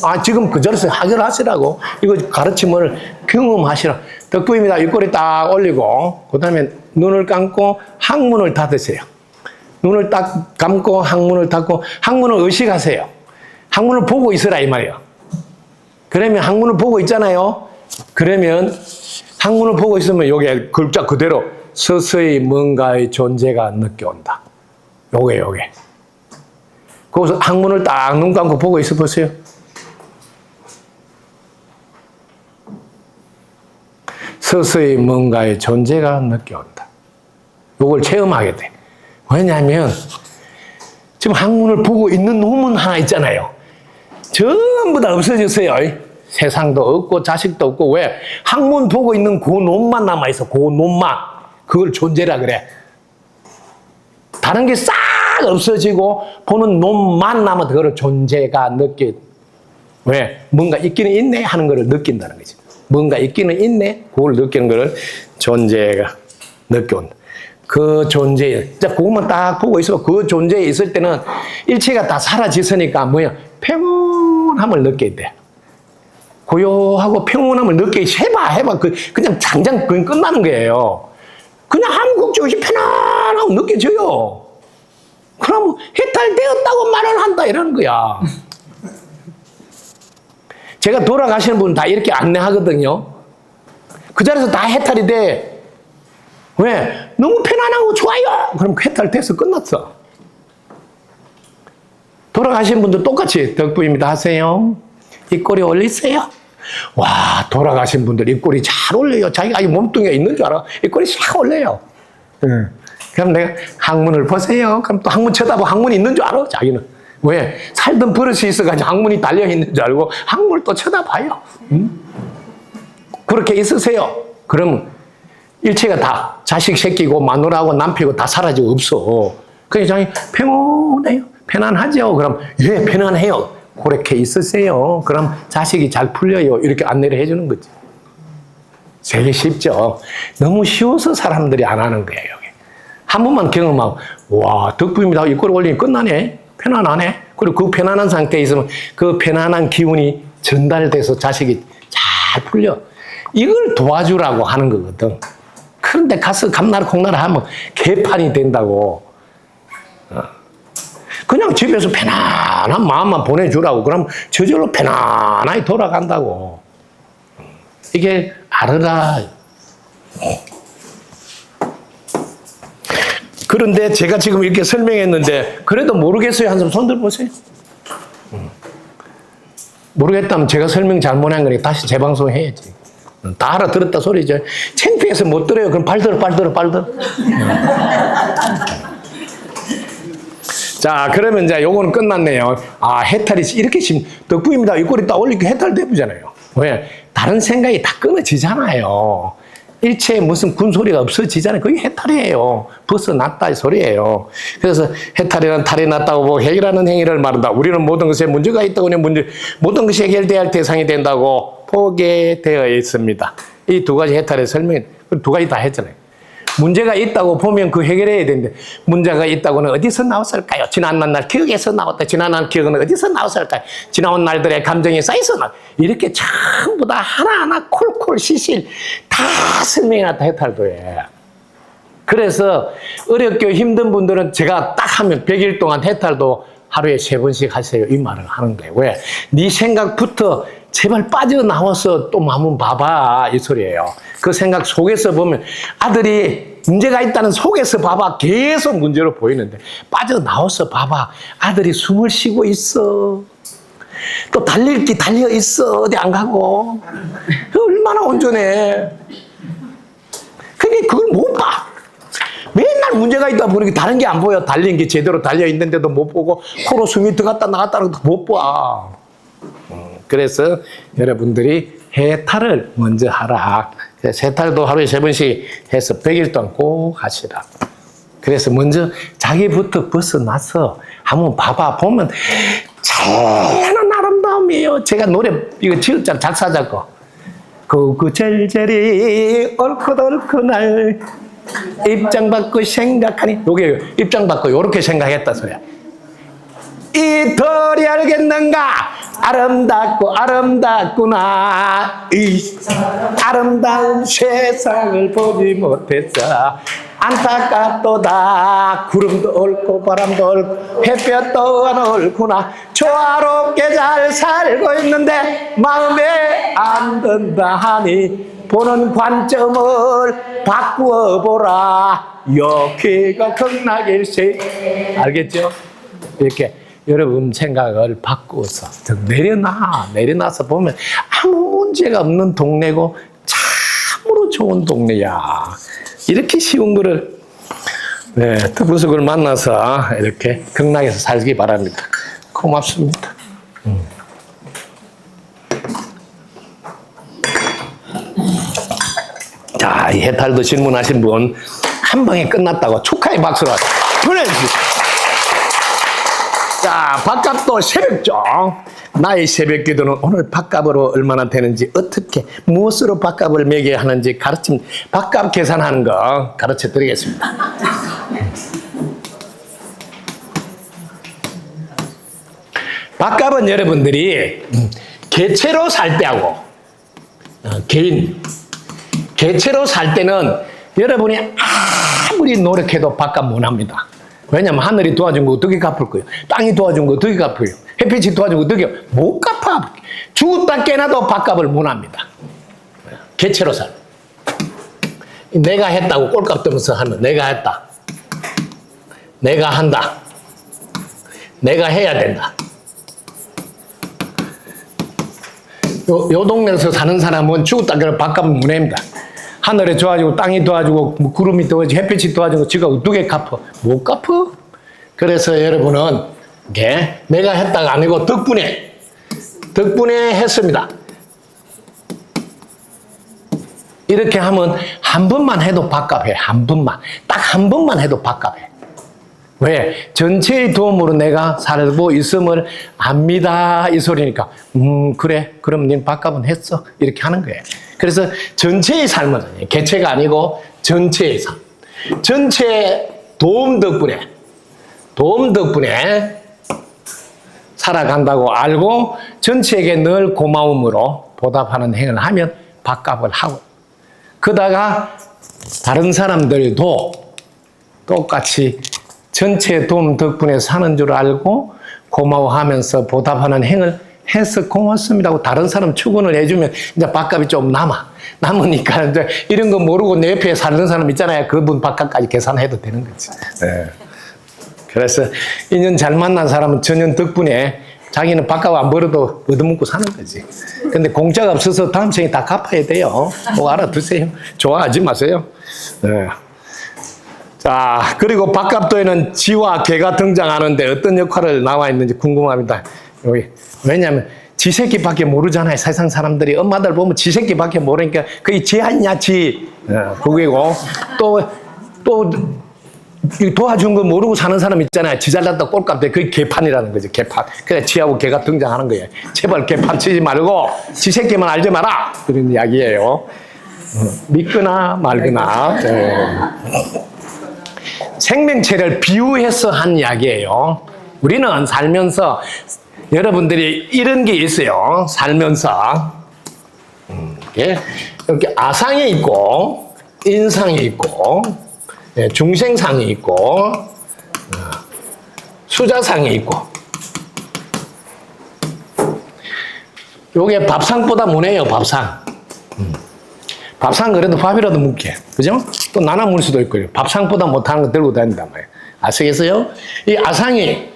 아, 지금 그 자리에서 해결하시라고. 이거 가르침을 경험하시라. 덕분입니다. 일꼬리 딱 올리고, 그 다음에 눈을 감고 항문을 닫으세요. 눈을 딱 감고 항문을 닫고, 항문을 의식하세요. 항문을 보고 있으라, 이 말이에요. 그러면 항문을 보고 있잖아요. 그러면 항문을 보고 있으면 요게 글자 그대로 서서히 뭔가의 존재가 느껴온다. 요게. 거기서 항문을 딱 눈 감고 보고 있어 보세요. 서서히 뭔가의 존재가 느껴온다. 요걸 체험하게 돼. 왜냐하면 지금 학문을 보고 있는 놈은 하나 있잖아요. 전부 다 없어졌어요. 세상도 없고 자식도 없고. 왜? 학문 보고 있는 그 놈만 남아있어. 그 놈만. 그걸 존재라 그래. 다른 게 싹 없어지고 보는 놈만 남아 그걸 존재가 느껴. 왜? 뭔가 있기는 있네 하는 걸 느낀다는 거지. 뭔가 있기는 있네 그걸 느끼는 걸 존재가 느껴온다. 그 존재, 그것만 딱 보고 있어. 그 존재에 있을 때는 일체가 다 사라졌으니까 뭐야? 평온함을 느껴야 돼. 고요하고 평온함을 느껴야 해봐. 그냥 당장 그건 끝나는 거예요. 그냥 한국적이 편안하고 느껴져요. 그럼 해탈되었다고 말을 한다 이러는 거야. 제가 돌아가시는 분 다 이렇게 안내하거든요. 그 자리에서 다 해탈이 돼. 왜? 너무 편안하고 좋아요. 그럼 해탈돼서 끝났어. 돌아가신 분도 똑같이 덕분입니다 하세요. 입꼬리 올리세요. 와, 돌아가신 분들 입꼬리 잘 올려요. 자기가 아직 몸뚱이가 있는 줄 알아. 입꼬리 싹 올려요. 그럼 내가 학문을 보세요. 그럼 또 학문 쳐다보고 학문이 있는 줄 알아. 자기는. 왜? 살던 버릇이 있어가지고 학문이 달려있는 줄 알고 학문을 또 쳐다봐요. 그렇게 있으세요. 그럼 일체가 다 자식 새끼고 마누라하고 남편이고 다 사라지고 없어. 그래서 자기 평온해요. 편안하죠. 그럼 예, 편안해요. 그렇게 있으세요. 그럼 자식이 잘 풀려요. 이렇게 안내를 해주는 거지. 되게 쉽죠. 너무 쉬워서 사람들이 안 하는 거예요. 한 번만 경험하고 와, 덕분입니다. 이걸 올리면 끝나네. 편안하네. 그리고 그 편안한 상태에 있으면 그 편안한 기운이 전달돼서 자식이 잘 풀려. 이걸 도와주라고 하는 거거든. 그런데 가서 감나라 콩나라 하면 개판이 된다고. 그냥 집에서 편안한 마음만 보내주라고. 그럼 저절로 편안하게 돌아간다고. 이게 알아라. 그런데 제가 지금 이렇게 설명했는데 그래도 모르겠어요. 한 사람 손 들어보세요. 모르겠다면 제가 설명 잘못한 거니까 다시 재방송 해야지. 다 알아들었다 소리죠. 창피해서 못 들어요. 그럼 발 들어. 자, 그러면 이제 요거는 끝났네요. 아, 해탈이 이렇게 덕분입니다. 이 꼴이 딱 올리고 해탈되잖아요. 왜? 다른 생각이 다 끊어지잖아요. 일체에 무슨 군소리가 없어지잖아요. 그게 해탈이에요. 벗어났다 이 소리예요. 그래서 해탈이란 탈이 났다고 보고 해결하는 행위를 말한다. 우리는 모든 것에 문제가 있다고 하면 모든 것이 해결돼야 할 대상이 된다고 보게 되어 있습니다. 이 두 가지 해탈의 설명, 두 가지 다 했잖아요. 문제가 있다고 보면 그 해결해야 되는데 문제가 있다고는 어디서 나왔을까요? 지난날 기억에서 나왔다. 지난날 기억은 어디서 나왔을까요? 지나온 날들의 감정이 쌓여서 이렇게 전부 다 하나하나 콜콜 시실 다 설명해놨다 해탈도에. 그래서 어렵고 힘든 분들은 제가 딱 하면 100일 동안 해탈도 하루에 3번씩 하세요. 이 말을 하는 거예요. 왜? 네 생각부터 제발 빠져나와서 또 한번 봐봐 이 소리예요. 그 생각 속에서 보면 아들이 문제가 있다는 속에서 봐봐 계속 문제로 보이는데 빠져나와서 봐봐 아들이 숨을 쉬고 있어. 또 달릴 게 달려 있어. 어디 안 가고. 얼마나 온전해. 근데 그걸 못 봐. 맨날 문제가 있다 보니까 다른 게 안 보여. 달린 게 제대로 달려 있는데도 못 보고 코로 숨이 들어갔다 나갔다는 것도 못 봐. 그래서 여러분들이 해탈을 먼저 하라. 해탈도 하루에 3번씩 해서 100일 동안 꼭 하시라. 그래서 먼저 자기부터 벗어나서 한번 봐봐. 보면 찬란한 아름다움이에요. 제가 노래 이거 지었잖아. 작사 작곡. 구구절절이 옳고덜코날 입장 바꿔 생각하니. 요게 입장 바꿔 요렇게 생각했다 소리야. 이 덜이 알겠는가? 아름답고 아름답구나. 이 아름다운 세상을 보지 못했어. 안타깝도다. 구름도 옳고 바람도 옳고 햇볕도 안 옳구나. 조화롭게 잘 살고 있는데 마음에 안 든다 하니 보는 관점을 바꾸어 보라. 여기가 극락일세. 알겠죠? 이렇게 여러분 생각을 바꾸어서 내려놔서 보면 아무 문제가 없는 동네고 참으로 좋은 동네야. 이렇게 쉬운 거를 네, 특분석을 만나서 이렇게 극락에서 살기 바랍니다. 고맙습니다. 자, 이 해탈도 질문하신 분 한 방에 끝났다고 축하의 박수를 보내주시죠. 자, 밥값도 새벽죠. 나의 새벽 기도는 오늘 밥값으로 얼마나 되는지, 어떻게 무엇으로 밥값을 매겨야 하는지 가르침, 밥값 계산하는 거 가르쳐 드리겠습니다. 밥값은 여러분들이 개체로 살 때하고 개체로 살 때는 여러분이 아무리 노력해도 밥값 못 합니다. 왜냐면 하늘이 도와준 거 어떻게 갚을 거예요? 땅이 도와준 거 어떻게 갚아요? 햇빛이 도와준 거 어떻게 못 갚아. 죽었다 깨나도 밥값을 못 합니다. 개체로 살. 내가 했다고 꼴값 뜨면서 하면 내가 했다. 내가 한다. 내가 해야 된다. 요 동네에서 사는 사람은 죽었다 깨나 밥값을 못 냅니다. 하늘에 도와주고 땅이 도와주고 뭐 구름이 도와주고 햇빛이 도와주고 지가 어떻게 갚아? 못 갚아. 그래서 여러분은 내가 했다가 아니고 덕분에 했습니다. 이렇게 하면 한 번만 해도 밥값해. 한 번만. 딱 한 번만 해도 밥값해. 왜? 전체의 도움으로 내가 살고 있음을 압니다. 이 소리니까 그래. 그럼 네 밥값은 했어. 이렇게 하는 거예요. 그래서 전체의 삶은 개체가 아니고 전체의 삶. 전체의 도움 덕분에 살아간다고 알고 전체에게 늘 고마움으로 보답하는 행위를 하면 밥값을 하고, 그러다가 다른 사람들도 똑같이 전체의 도움 덕분에 사는 줄 알고 고마워하면서 보답하는 행을 해서 고맙습니다 하고 다른 사람 축원을 해주면 이제 밥값이 좀 남으니까 이제 이런 거 모르고 내 옆에 사는 사람 있잖아요. 그분 밥값까지 계산해도 되는 거지. 네. 그래서 인연 잘 만난 사람은 전연 덕분에 자기는 밥값 안 벌어도 얻어먹고 사는 거지. 근데 공짜가 없어서 다음 생에 다 갚아야 돼요. 뭐 알아두세요. 좋아하지 마세요. 네. 자, 그리고 밥값도에는 지와 개가 등장하는데 어떤 역할을 나와 있는지 궁금합니다. 여기. 왜냐하면 지 새끼밖에 모르잖아요. 세상 사람들이 엄마들 보면 지 새끼밖에 모르니까 그게 지 아니냐 지. 그거고 또 도와준 거 모르고 사는 사람 있잖아요. 지 잘났다 꼴값 돼. 그게 개판이라는 거죠. 개판. 그래 지하고 개가 등장하는 거예요. 제발 개판 치지 말고 지 새끼만 알지 마라. 그런 이야기예요. 믿거나 말거나. 네. 생명체를 비유해서 한 이야기예요. 우리는 살면서 여러분들이 이런 게 있어요. 살면서 이렇게 아상이 있고 인상이 있고 중생상이 있고 수자상이 있고, 요게 밥상보다 무네요. 밥상 그래도 밥이라도 묵게, 그죠? 또 나눠 먹을 수도 있고요. 밥상보다 못하는 거 들고 다닌단 말이에요. 아시겠어요? 이 아상이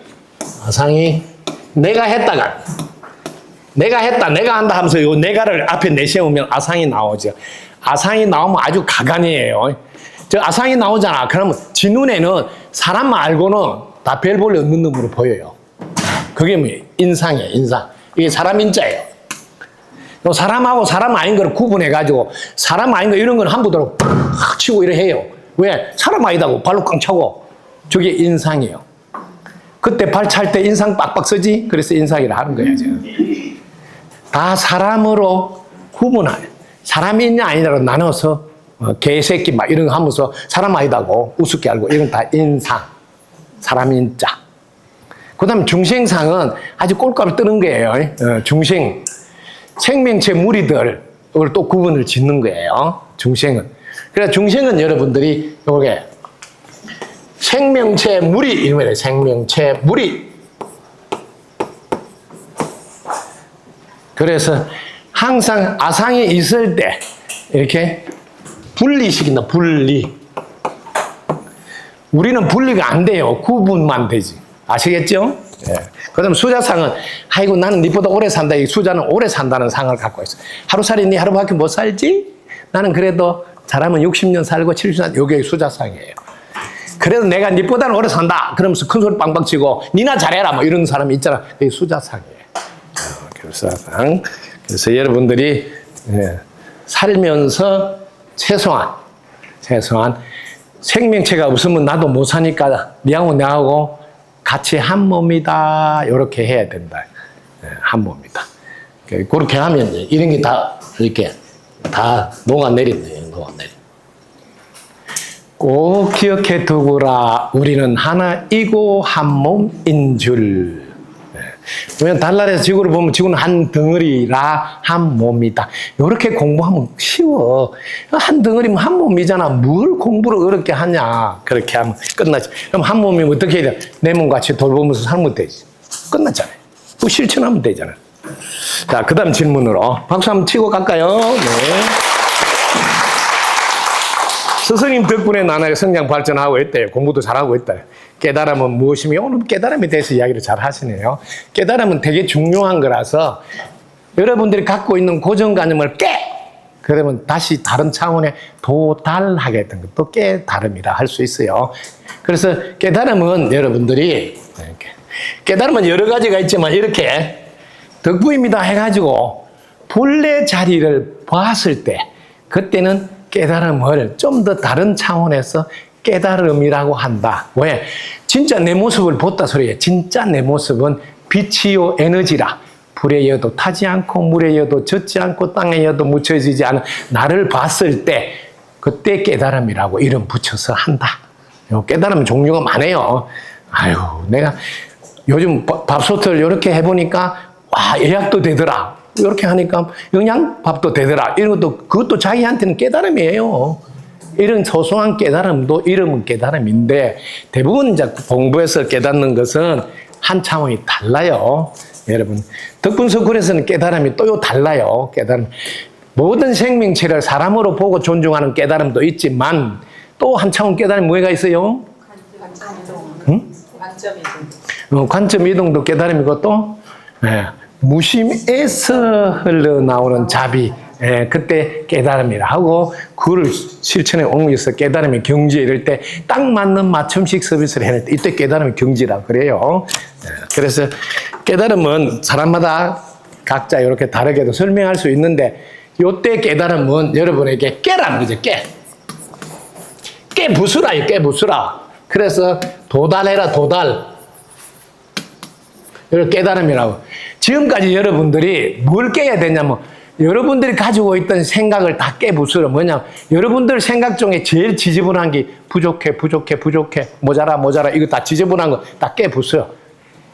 내가 했다가 내가 한다 하면서 요 내가를 앞에 내세우면 아상이 나오죠. 아상이 나오면 아주 가관이에요. 저 아상이 나오잖아. 그러면 지 눈에는 사람 말고는 다 별 볼일 없는 놈으로 보여요. 그게 뭐예요? 인상이에요. 인상. 이게 사람 인자예요. 사람하고 사람 아닌 걸 구분해가지고 사람 아닌 거 이런 건 함부로 확 치고 이래 해요. 왜? 사람 아니다고 발로 꽝 차고. 저게 인상이에요. 그때 발 찰 때 인상 빡빡 쓰지? 그래서 인상이라 하는 거예요. 다 사람으로 구분하네. 사람이 있냐 아니냐로 나눠서 개새끼 막 이런 거 하면서 사람 아니다고 우습게 알고, 이건 다 인상. 사람 인자. 그 다음에 중생상은 아주 꼴값을 뜨는 거예요. 중생. 생명체 무리들을 또 구분을 짓는 거예요. 중생은. 그래서 중생은 여러분들이 요게 생명체 무리 이름이래요. 생명체 무리. 그래서 항상 아상이 있을 때 이렇게 분리시킨다. 분리. 우리는 분리가 안 돼요. 구분만 되지. 아시겠죠? 예. 그 다음 수자상은 아이고 나는 니보다 오래 산다. 이 수자는 오래 산다는 상을 갖고 있어. 하루살이 니 하루밖에 못 살지? 나는 그래도 잘하면 60년 살고 70년. 이게 수자상이에요. 그래도 내가 니보다는 오래 산다. 그러면서 큰 소리 빵빵 치고 니나 잘해라 뭐 이런 사람이 있잖아. 그게 수자상이에요. 결사상. 그래서 여러분들이 살면서 최소한 생명체가 없으면 나도 못 사니까 니하고 나하고 같이 한 몸이다. 이렇게 해야 된다. 한 몸이다. 그렇게 하면 이제 이런 게 다 이렇게 다 녹아내린대요. 녹아내린. 꼭 기억해 두거라. 우리는 하나이고 한 몸인 줄. 왜냐면 달날에서 지구를 보면 지구는 한 덩어리라 한 몸이다. 이렇게 공부하면 쉬워. 한 덩어리면 한 몸이잖아. 뭘 공부를 어렵게 하냐. 그렇게 하면 끝나지. 그럼 한 몸이면 어떻게 해야 돼? 내 몸같이 돌보면서 살면 되지. 끝났잖아요. 그 실천하면 되잖아요. 자, 그 다음 질문으로 박수 한번 치고 갈까요? 네. 스승님 덕분에 나는 성장 발전하고 있대요. 공부도 잘하고 있대요. 깨달음은 무엇이며 오늘 깨달음에 대해서 이야기를 잘 하시네요. 깨달음은 되게 중요한 거라서 여러분들이 갖고 있는 고정관념을 그러면 다시 다른 차원에 도달하게 된 것도 깨달음이라 할 수 있어요. 그래서 깨달음은 여러분들이 깨달음은 여러 가지가 있지만 이렇게 덕부입니다 해가지고 본래 자리를 봤을 때 그때는 깨달음을 좀 더 다른 차원에서 깨달음이라고 한다. 왜? 진짜 내 모습을 봤다 소리예요. 진짜 내 모습은 빛이요 에너지라. 불에 이어도 타지 않고 물에 이어도 젖지 않고 땅에 이어도 묻혀지지 않은 나를 봤을 때 그때 깨달음이라고 이름 붙여서 한다. 깨달음 종류가 많아요. 아유, 내가 요즘 밥솥을 이렇게 해보니까 와, 예약도 되더라. 이렇게 하니까 영양밥도 되더라. 이런 것도 그것도 자기한테는 깨달음이에요. 이런 소소한 깨달음도 이름은 깨달음인데 대부분 이제 공부해서 깨닫는 것은 한 차원이 달라요. 여러분 덕분석굴에서는 깨달음이 또 달라요. 깨달음 모든 생명체를 사람으로 보고 존중하는 깨달음도 있지만 또 한 차원 깨달음이 뭐가 있어요? 응? 관점 이동도 깨달음이고 또 무심에서 흘러나오는 자비, 그때 깨달음이라 하고 그걸 실천에 옮겨서 깨달음의 경지 이럴 때 딱 맞는 맞춤식 서비스를 해낼 때 이때 깨달음의 경지라 그래요. 그래서 깨달음은 사람마다 각자 이렇게 다르게도 설명할 수 있는데 이때 깨달음은 여러분에게 깨라는 거죠. 깨 부수라요. 깨 부수라. 그래서 도달해라. 도달. 이걸 깨달음이라고. 지금까지 여러분들이 뭘 깨야 되냐면 여러분들이 가지고 있던 생각을 다 깨부수려. 뭐냐 여러분들 생각 중에 제일 지저분한 게 부족해 모자라 이거 다 지저분한 거 다 깨부수려.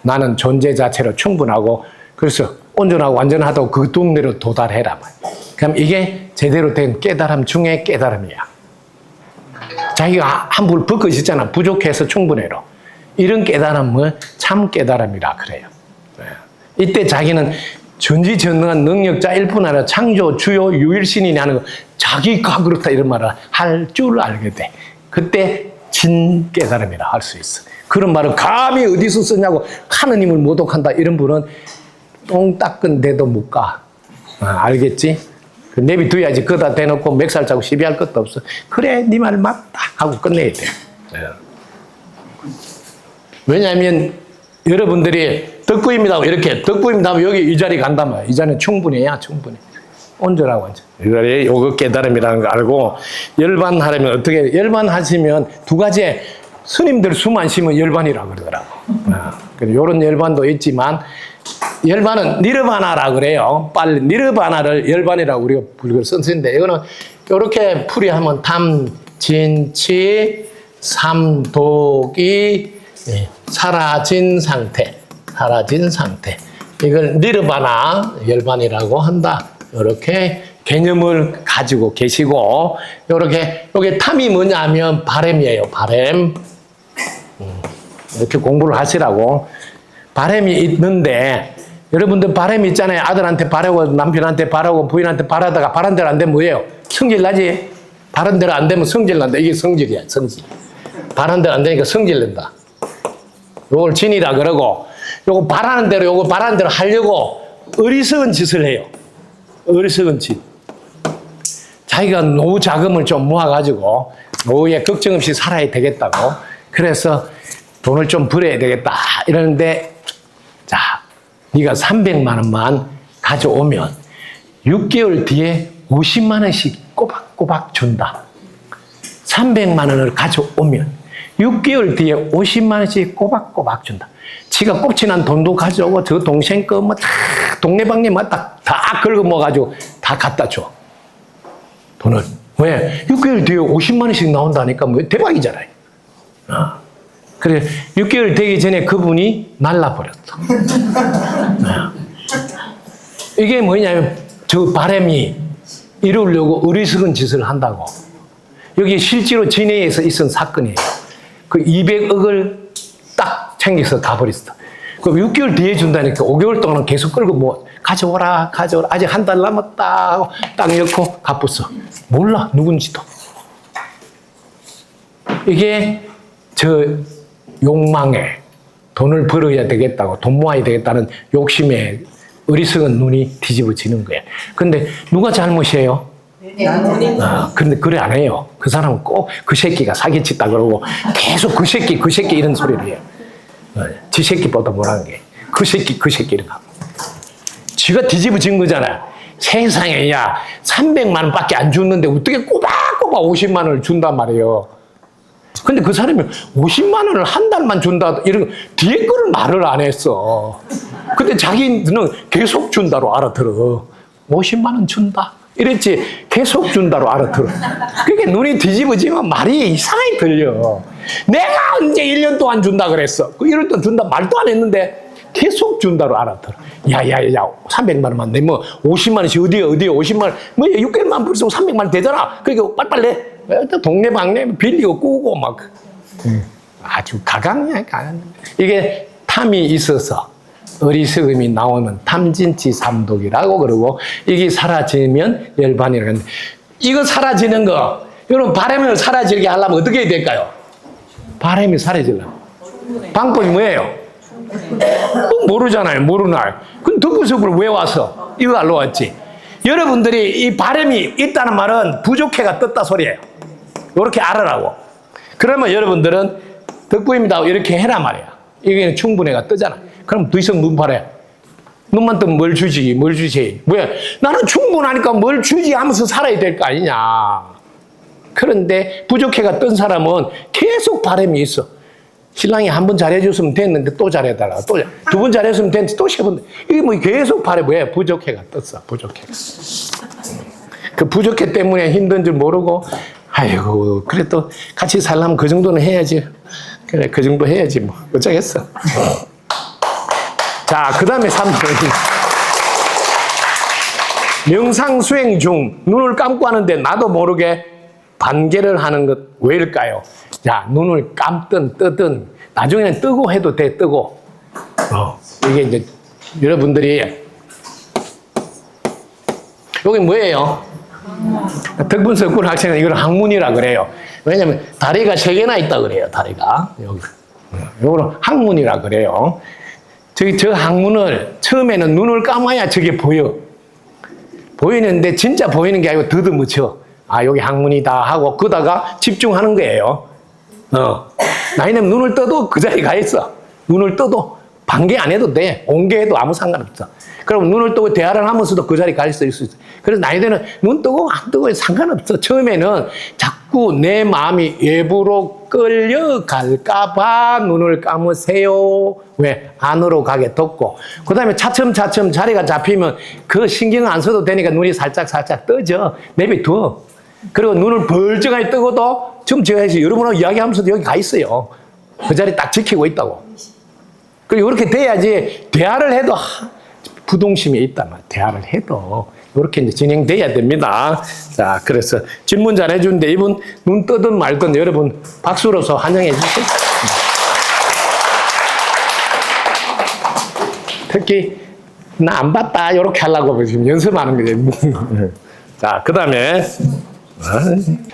나는 존재 자체로 충분하고 그래서 온전하고 완전하다고 그 동네로 도달해라. 그럼 이게 제대로 된 깨달음 중에 깨달음이야. 자기가 한불 벗고 있었잖아. 부족해서 충분해로. 이런 깨달음을 참 깨달음이라 그래요. 이때 자기는 전지전능한 능력자일 뿐 아니라 창조 주요 유일신이냐는 거 자기가 그렇다 이런 말을 할 줄 알게 돼. 그때 진 깨달음이라 할 수 있어. 그런 말을 감히 어디서 쓰냐고 하느님을 모독한다 이런 분은 똥 닦은 데도 못 가. 알겠지? 내비둬야지. 그다 대놓고 멱살 짜고 시비할 것도 없어. 그래 네 말 맞다 하고 끝내야 돼. 왜냐하면 여러분들이 덕구입니다 이렇게 덕구입니다 하면 여기 이 자리 간단 말이야. 이 자리는 충분해야 충분해. 온전하고 완전. 이 자리에 요거 깨달음이라는 거 알고 열반하려면 어떻게 열반하시면 두 가지 스님들 숨 안 쉬면 열반이라 그러더라고. 이런 열반도 있지만 열반은 니르바나라 그래요. 빨리 니르바나를 열반이라고 우리가 불교를 썼는데 이거는 이렇게 풀이하면 탐, 진치, 삼독이 사라진 상태. 이걸 니르바나 열반이라고 한다. 이렇게 개념을 가지고 계시고 이렇게 여기 탐이 뭐냐 하면 바램이에요. 바램. 이렇게 공부를 하시라고. 바램이 있는데 여러분들 바램이 있잖아요. 아들한테 바라고 남편한테 바라고 부인한테 바라다가 바란 대로 안 되면 뭐예요? 성질 나지? 바란 대로 안 되면 성질 난다. 이게 성질이야. 성질. 바란 대로 안 되니까 성질 낸다. 요걸 진이라 그러고 요거 바라는 대로 요거 바라는 대로 하려고 어리석은 짓을 해요. 어리석은 짓. 자기가 노후 자금을 좀 모아가지고 노후에 걱정 없이 살아야 되겠다고 그래서 돈을 좀 벌어야 되겠다 이러는데, 자, 네가 300만 원만 가져오면 6개월 뒤에 50만 원씩 꼬박꼬박 준다. 300만 원을 가져오면 6개월 뒤에 50만 원씩 꼬박꼬박 준다. 지가 꼽지난 돈도 가져오고 저 동생 거 뭐 다 동네방네 다 긁어모아가지고 다 갖다 줘. 돈을. 왜? 6개월 뒤에 50만 원씩 나온다니까 뭐 대박이잖아요. 그래 6개월 되기 전에 그분이 날라버렸어. 이게 뭐냐면 저 바람이 이루려고 어리석은 짓을 한다고. 여기 실제로 진해에서 있은 사건이에요. 그 200억을 딱 챙겨서 가버렸어. 그럼 6개월 뒤에 준다니까 5개월 동안 계속 끌고 뭐 가져오라 아직 한 달 남았다 하고 딱 넣고 갚았어. 몰라 누군지도. 이게 저 욕망에 돈을 벌어야 되겠다고 돈 모아야 되겠다는 욕심에 어리석은 눈이 뒤집어지는 거야. 근데 누가 잘못이에요? 근데 그래 안 해요. 그 사람은 꼭 그 새끼가 사기쳤다 그러고 계속 그 새끼 이런 소리를 해요. 지 새끼보다 못하는 게 그 새끼 이런 거. 지가 뒤집어진 거잖아. 세상에 야 300만 원밖에 안 줬는데 어떻게 꼬박꼬박 50만 원을 준단 말이에요. 근데 그 사람이 50만 원을 한 달만 준다 이런 뒤에 거를 말을 안 했어. 근데 자기는 계속 준다로 알아들어. 50만 원 준다 이랬지 계속 준다로 알아들어. 그게 눈이 뒤집어지면 말이 이상하게 들려. 내가 언제 1년 동안 준다 그랬어. 그 1년 동안 준다 말도 안 했는데 계속 준다로 알아들어. 야야야 300만 원만 내 뭐 50만 원씩 어디에 50만 원 뭐 6개월만 벌써 300만 원 되잖아. 그러니까 빨리빨리 내. 동네방네 빌리고 꾸고 막 아주 가강이야. 이게 탐이 있어서 어리석음이 나오면 탐진치삼독이라고 그러고 이게 사라지면 열반이라고 하는데 이거 사라지는 거 여러분 바람을 사라지게 하려면 어떻게 해야 될까요? 바람이 사라지려면 방법이 뭐예요? 모르잖아요. 모르나요? 그럼 덕구석으로 왜 왔어? 이거 알러 왔지. 여러분들이 이 바람이 있다는 말은 부족해가 떴다 소리예요. 이렇게 알으라고. 그러면 여러분들은 덕구입니다 이렇게 해라 말이야. 이게 충분해가 뜨잖아. 그럼 더 이상 눈 바래. 눈만 뜨면 뭘 주지. 왜? 나는 충분하니까 뭘 주지 하면서 살아야 될 거 아니냐. 그런데 부족해가 뜬 사람은 계속 바람이 있어. 신랑이 한 번 잘해줬으면 됐는데 또 잘해달라. 또 두 번 잘했으면 됐는데 또 세 번. 이게 뭐 계속 바람이 왜? 부족해가 떴어. 부족해가. 그 부족해 때문에 힘든 줄 모르고 아이고 그래도 같이 살려면 그 정도는 해야지. 그래 그 정도 해야지 뭐 어쩌겠어. 자, 그 다음에 3번. 명상 수행 중 눈을 감고 하는데 나도 모르게 반개를 하는 것 왜일까요? 자, 눈을 감든 뜨든 나중에는 뜨고 해도 돼, 뜨고. 이게 이제 여러분들이 여기 뭐예요? 덕분석군 학생은 이걸 학문이라 그래요. 왜냐면 다리가 3개나 있다 그래요, 다리가. 여기. 이거는 학문이라 그래요. 저 학문을 처음에는 눈을 감아야 저게 보여. 보이는데 진짜 보이는 게 아니고 더듬어져. 아, 여기 학문이다 하고 그러다가 집중하는 거예요. 나이는 눈을 떠도 그 자리에 가 있어. 눈을 떠도 반개 안 해도 돼. 온개해도 아무 상관없어. 그럼 눈을 뜨고 대화를 하면서도 그 자리에 가 있을 수 있어. 그래서 나이들은 눈 뜨고 안 뜨고 상관없어. 처음에는 자꾸 내 마음이 외부로 끌려갈까봐 눈을 감으세요. 왜? 안으로 가게 덮고. 그 다음에 차츰차츰 자리가 잡히면 그 신경을 안 써도 되니까 눈이 살짝 떠져. 내비둬. 그리고 눈을 벌쩍하게 뜨고도 지금 제가 해서 여러분하고 이야기하면서도 여기 가 있어요. 그 자리 딱 지키고 있다고. 그리고 이렇게 돼야지 대화를 해도 부동심이 있단 말이에요. 대화를 해도 이렇게 이제 진행돼야 됩니다. 자, 그래서 질문 잘 해주는데 이분 눈 뜨든 말든 여러분 박수로서 환영해 주세요. 특히 나 안 봤다 이렇게 하려고 지금 연습하는 거예요. 자, 그 다음에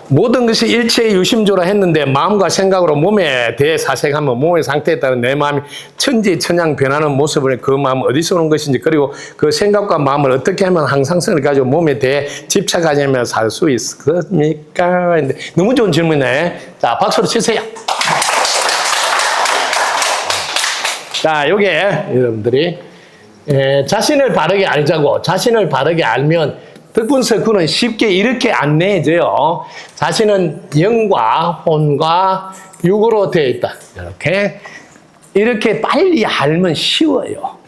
모든 것이 일체의 유심조라 했는데 마음과 생각으로 몸에 대해 사색하면 몸의 상태에 따른 내 마음이 천지천양 변하는 모습을 그 마음은 어디서 오는 것인지 그리고 그 생각과 마음을 어떻게 하면 항상성을 가지고 몸에 대해 집착하냐면 살 수 있습니까? 너무 좋은 질문이네. 자, 박수로 치세요. 자, 요게 여러분들이 자신을 바르게 알자고. 자신을 바르게 알면 덕분석후는 쉽게 이렇게 안내해져요. 자신은 영과 혼과 육으로 되어 있다. 이렇게 빨리 알면 쉬워요.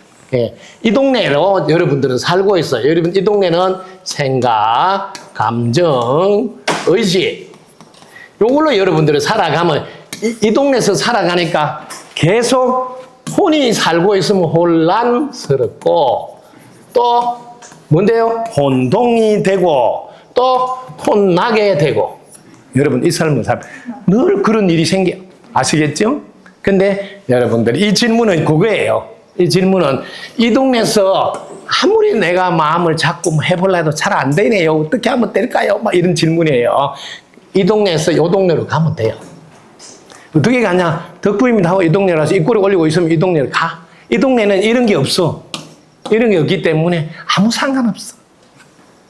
이 동네로 여러분들은 살고 있어요. 여러분, 이 동네는 생각, 감정, 의지. 요걸로 여러분들은 살아가면, 이 동네에서 살아가니까 계속 혼이 살고 있으면 혼란스럽고, 또 뭔데요? 혼동이 되고, 또 혼나게 되고. 여러분, 이 삶을 살면 늘 그런 일이 생겨요. 아시겠죠? 근데 여러분들, 이 질문은 그거예요. 이 질문은 이 동네에서 아무리 내가 마음을 잡고 해보려 해도 잘 안 되네요. 어떻게 하면 될까요? 막 이런 질문이에요. 이 동네에서 이 동네로 가면 돼요. 어떻게 가냐? 덕분입니다 하고 이 동네라서 입꼬리 올리고 있으면 이 동네로 가. 이 동네는 이런 게 없어. 이런 게 없기 때문에 아무 상관없어.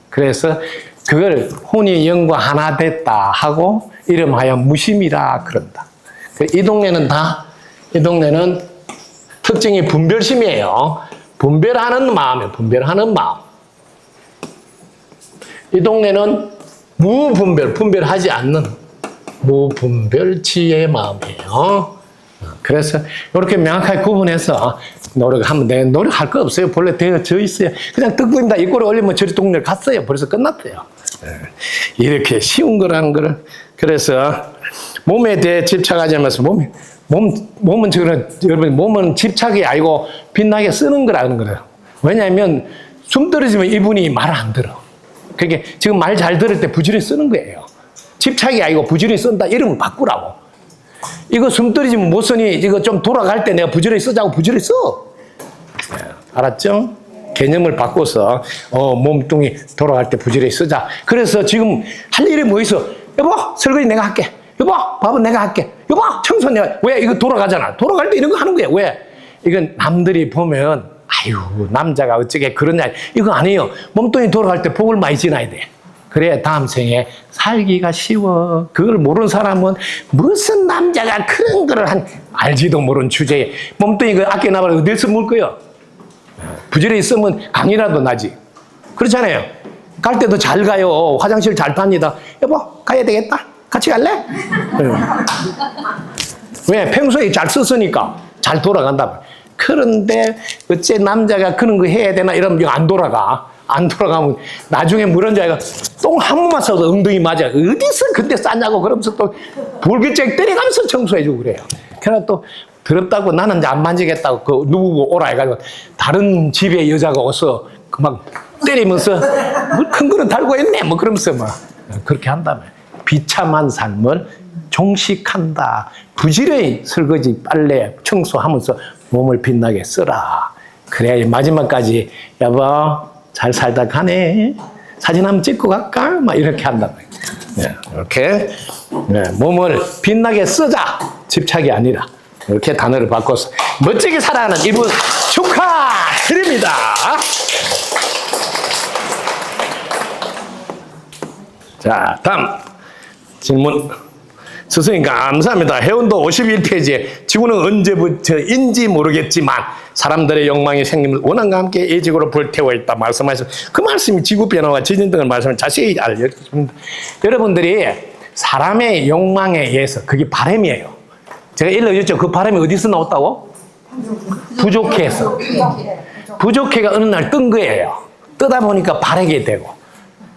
그래서 그걸 혼이 영과 하나 됐다 하고 이름하여 무심이라 그런다. 이 동네는 이 동네는 특징이 분별심이에요. 분별하는 마음이에요. 분별하는 마음. 이 동네는 무분별, 분별하지 않는 무분별치의 마음이에요. 그래서 이렇게 명확하게 구분해서 노력하면 돼. 노력할 거 없어요. 본래 되어져 있어요. 그냥 덕분입니다. 이꼴을 올리면 저리 동네를 갔어요. 벌써 끝났대요. 이렇게 쉬운 거라는 거를. 그래서 몸에 대해 집착하지 않으면서 몸은 여러분, 몸은 집착이 아니고 빛나게 쓰는 거라는 거예요. 왜냐하면 숨 떨어지면 이분이 말을 안 들어. 그러니까 지금 말 잘 들을 때 부지런히 쓰는 거예요. 집착이 아니고 부지런히 쓴다. 이름을 바꾸라고. 이거 숨 떨어지면 못 쓰니 이거 좀 돌아갈 때 내가 부지런히 쓰자고 부지런히 써. 알았죠? 개념을 바꿔서 몸뚱이 돌아갈 때 부지런히 쓰자. 그래서 지금 할 일이 뭐 있어? 여보, 설거지 내가 할게. 여보, 밥은 내가 할게. 여보, 청소 내가. 왜? 이거 돌아가잖아. 돌아갈 때 이런 거 하는 거야. 왜? 이건 남들이 보면 아유, 남자가 어쩌게 그러냐. 이거 아니에요. 몸뚱이 돌아갈 때 복을 많이 지나야 돼. 그래야 다음 생에 살기가 쉬워. 그걸 모르는 사람은 무슨 남자가 그런 거를 알지도 모르는 주제에 몸뚱이 그 아껴놔봐라. 어디서 물 거요? 부지런히 있으면 강이라도 나지. 그렇잖아요. 갈 때도 잘 가요. 화장실 잘 답니다. 여보, 가야 되겠다. 같이 갈래? 왜? 평소에 잘 썼으니까 잘 돌아간다. 그런데 어째 남자가 그런 거 해야 되나 이러면 안 돌아가. 안 돌아가면 나중에 물은 자가 똥 한 번만 써도 엉덩이 맞아. 어디서 그때 쌌냐고 그러면서 또 볼기쟁 때려가면서 청소해주고 그래요. 그러나 또 더럽다고 나는 이제 안 만지겠다고 그 누구고 오라 해가지고 다른 집에 여자가 와서 막 때리면서 뭐 큰 거는 달고 있네 뭐 그러면서 막 그렇게 한다며. 비참한 삶을 종식한다. 부지런히 설거지 빨래 청소하면서 몸을 빛나게 쓰라. 그래야 마지막까지 여보 잘 살다 가네. 사진 한번 찍고 갈까? 막 이렇게 한다고. 네, 이렇게 몸을 빛나게 쓰자. 집착이 아니라. 이렇게 단어를 바꿔서 멋지게 살아가는 이분 축하드립니다. 자, 다음 질문. 스승님 감사합니다. 해운도 51페이지에 지구는 언제부터인지 모르겠지만 사람들의 욕망이 생김을 원한과 함께 예직으로 불태워 있다 말씀하셔서 그 말씀이 지구 변화와 지진 등을 말씀을 자세히 알려주십니다. 여러분들이 사람의 욕망에 의해서 그게 바람이에요. 제가 일러줬죠. 그 바람이 어디서 나왔다고? 부족해서. 부족해가 어느 날 뜬 거예요. 뜨다 보니까 바라게 되고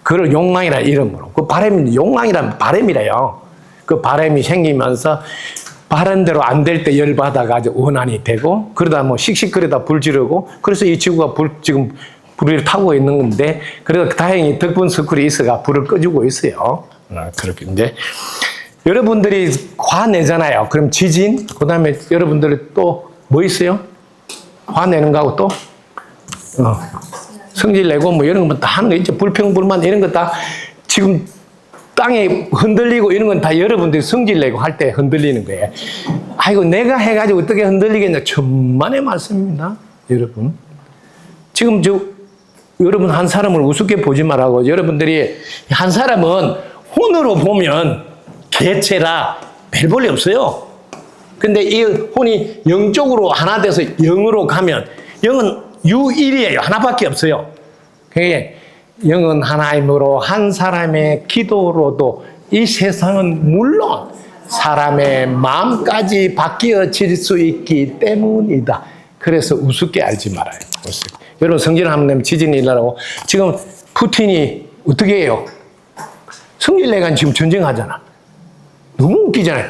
그걸 욕망이라는 이름으로. 그 바람이 욕망이란 바람이래요. 그 바람이 생기면서 바른 대로 안 될 때 열받아가지고 원한이 되고 그러다 뭐 씩씩거리다 불 지르고 그래서 이 지구가 지금 불을 타고 있는 건데 그래도 다행히 덕분 스쿨이 있어가 불을 꺼주고 있어요. 그렇게 이제 여러분들이 화내잖아요. 그럼 지진 그 다음에 여러분들이 또 뭐 있어요? 화내는 거하고 또 성질 내고 뭐 이런 거 다 하는 거 있죠. 불평불만 이런 거 다 지금 땅에 흔들리고 이런 건 다 여러분들이 성질 내고 할 때 흔들리는 거예요. 아이고 내가 해가지고 어떻게 흔들리겠냐. 천만의 말씀입니다. 여러분. 지금 여러분 한 사람을 우습게 보지 말라고. 여러분들이 한 사람은 혼으로 보면 개체라 별 볼일 없어요. 근데 이 혼이 영적으로 하나 돼서 영으로 가면 영은 유일이에요. 하나밖에 없어요. 그게 영은 하나이므로 한 사람의 기도로도 이 세상은 물론 사람의 마음까지 바뀌어질 수 있기 때문이다. 그래서 우습게 알지 말아요. 우습게. 여러분 성질 한번 내면 지진이 일어나고 지금 푸틴이 어떻게 해요? 성질 내간 지금 전쟁하잖아. 너무 웃기잖아요.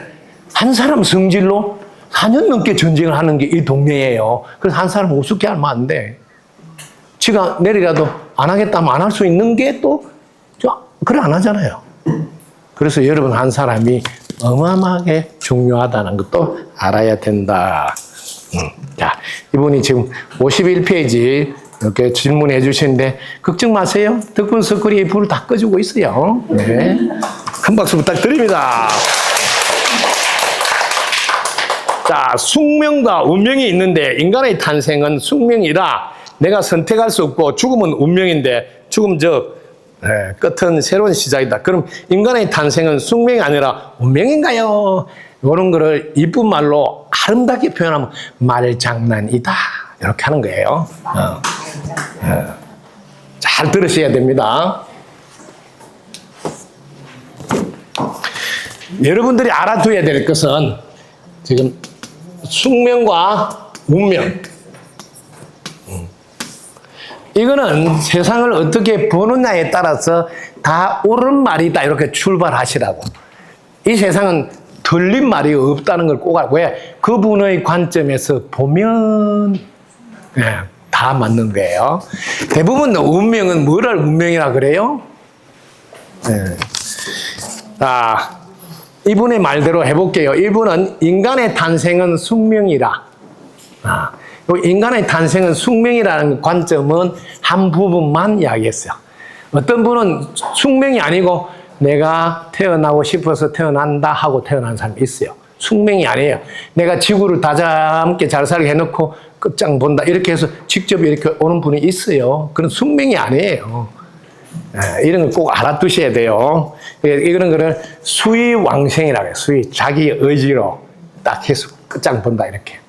한 사람 성질로 4년 넘게 전쟁을 하는 게 이 동네예요. 그래서 한 사람 우습게 하면 안 돼. 지가 내리라도 안 하겠다면 안 할 수 있는 게 또 그래 안 하잖아요. 그래서 여러분 한 사람이 어마어마하게 중요하다는 것도 알아야 된다. 자, 이분이 지금 51페이지 이렇게 질문해 주시는데 걱정 마세요. 덕분 스크린이 불을 다 꺼주고 있어요. 네. 큰 박수 부탁드립니다. 자, 숙명과 운명이 있는데 인간의 탄생은 숙명이라 내가 선택할 수 없고 죽음은 운명인데 죽음 끝은 새로운 시작이다. 그럼 인간의 탄생은 숙명이 아니라 운명인가요? 이런 거를 이쁜 말로 아름답게 표현하면 말장난이다. 이렇게 하는 거예요. 잘 들으셔야 됩니다. 여러분들이 알아둬야 될 것은 지금 숙명과 운명. 이거는 세상을 어떻게 보느냐에 따라서 다 옳은 말이다. 이렇게 출발하시라고. 이 세상은 틀린 말이 없다는 걸 꼭 알고, 왜? 그분의 관점에서 보면 다 맞는 거예요. 대부분 운명은 뭐를 운명이라 그래요? 자, 이분의 말대로 해볼게요. 이분은 인간의 탄생은 숙명이라. 인간의 탄생은 숙명이라는 관점은 한 부분만 이야기했어요. 어떤 분은 숙명이 아니고 내가 태어나고 싶어서 태어난다 하고 태어난 사람이 있어요. 숙명이 아니에요. 내가 지구를 다잡게 잘 살게 해놓고 끝장 본다 이렇게 해서 직접 이렇게 오는 분이 있어요. 그건 숙명이 아니에요. 이런 걸 꼭 알아두셔야 돼요. 이런 거를 수의왕생이라고 해요. 수의, 자기 의지로 딱 해서 끝장 본다 이렇게.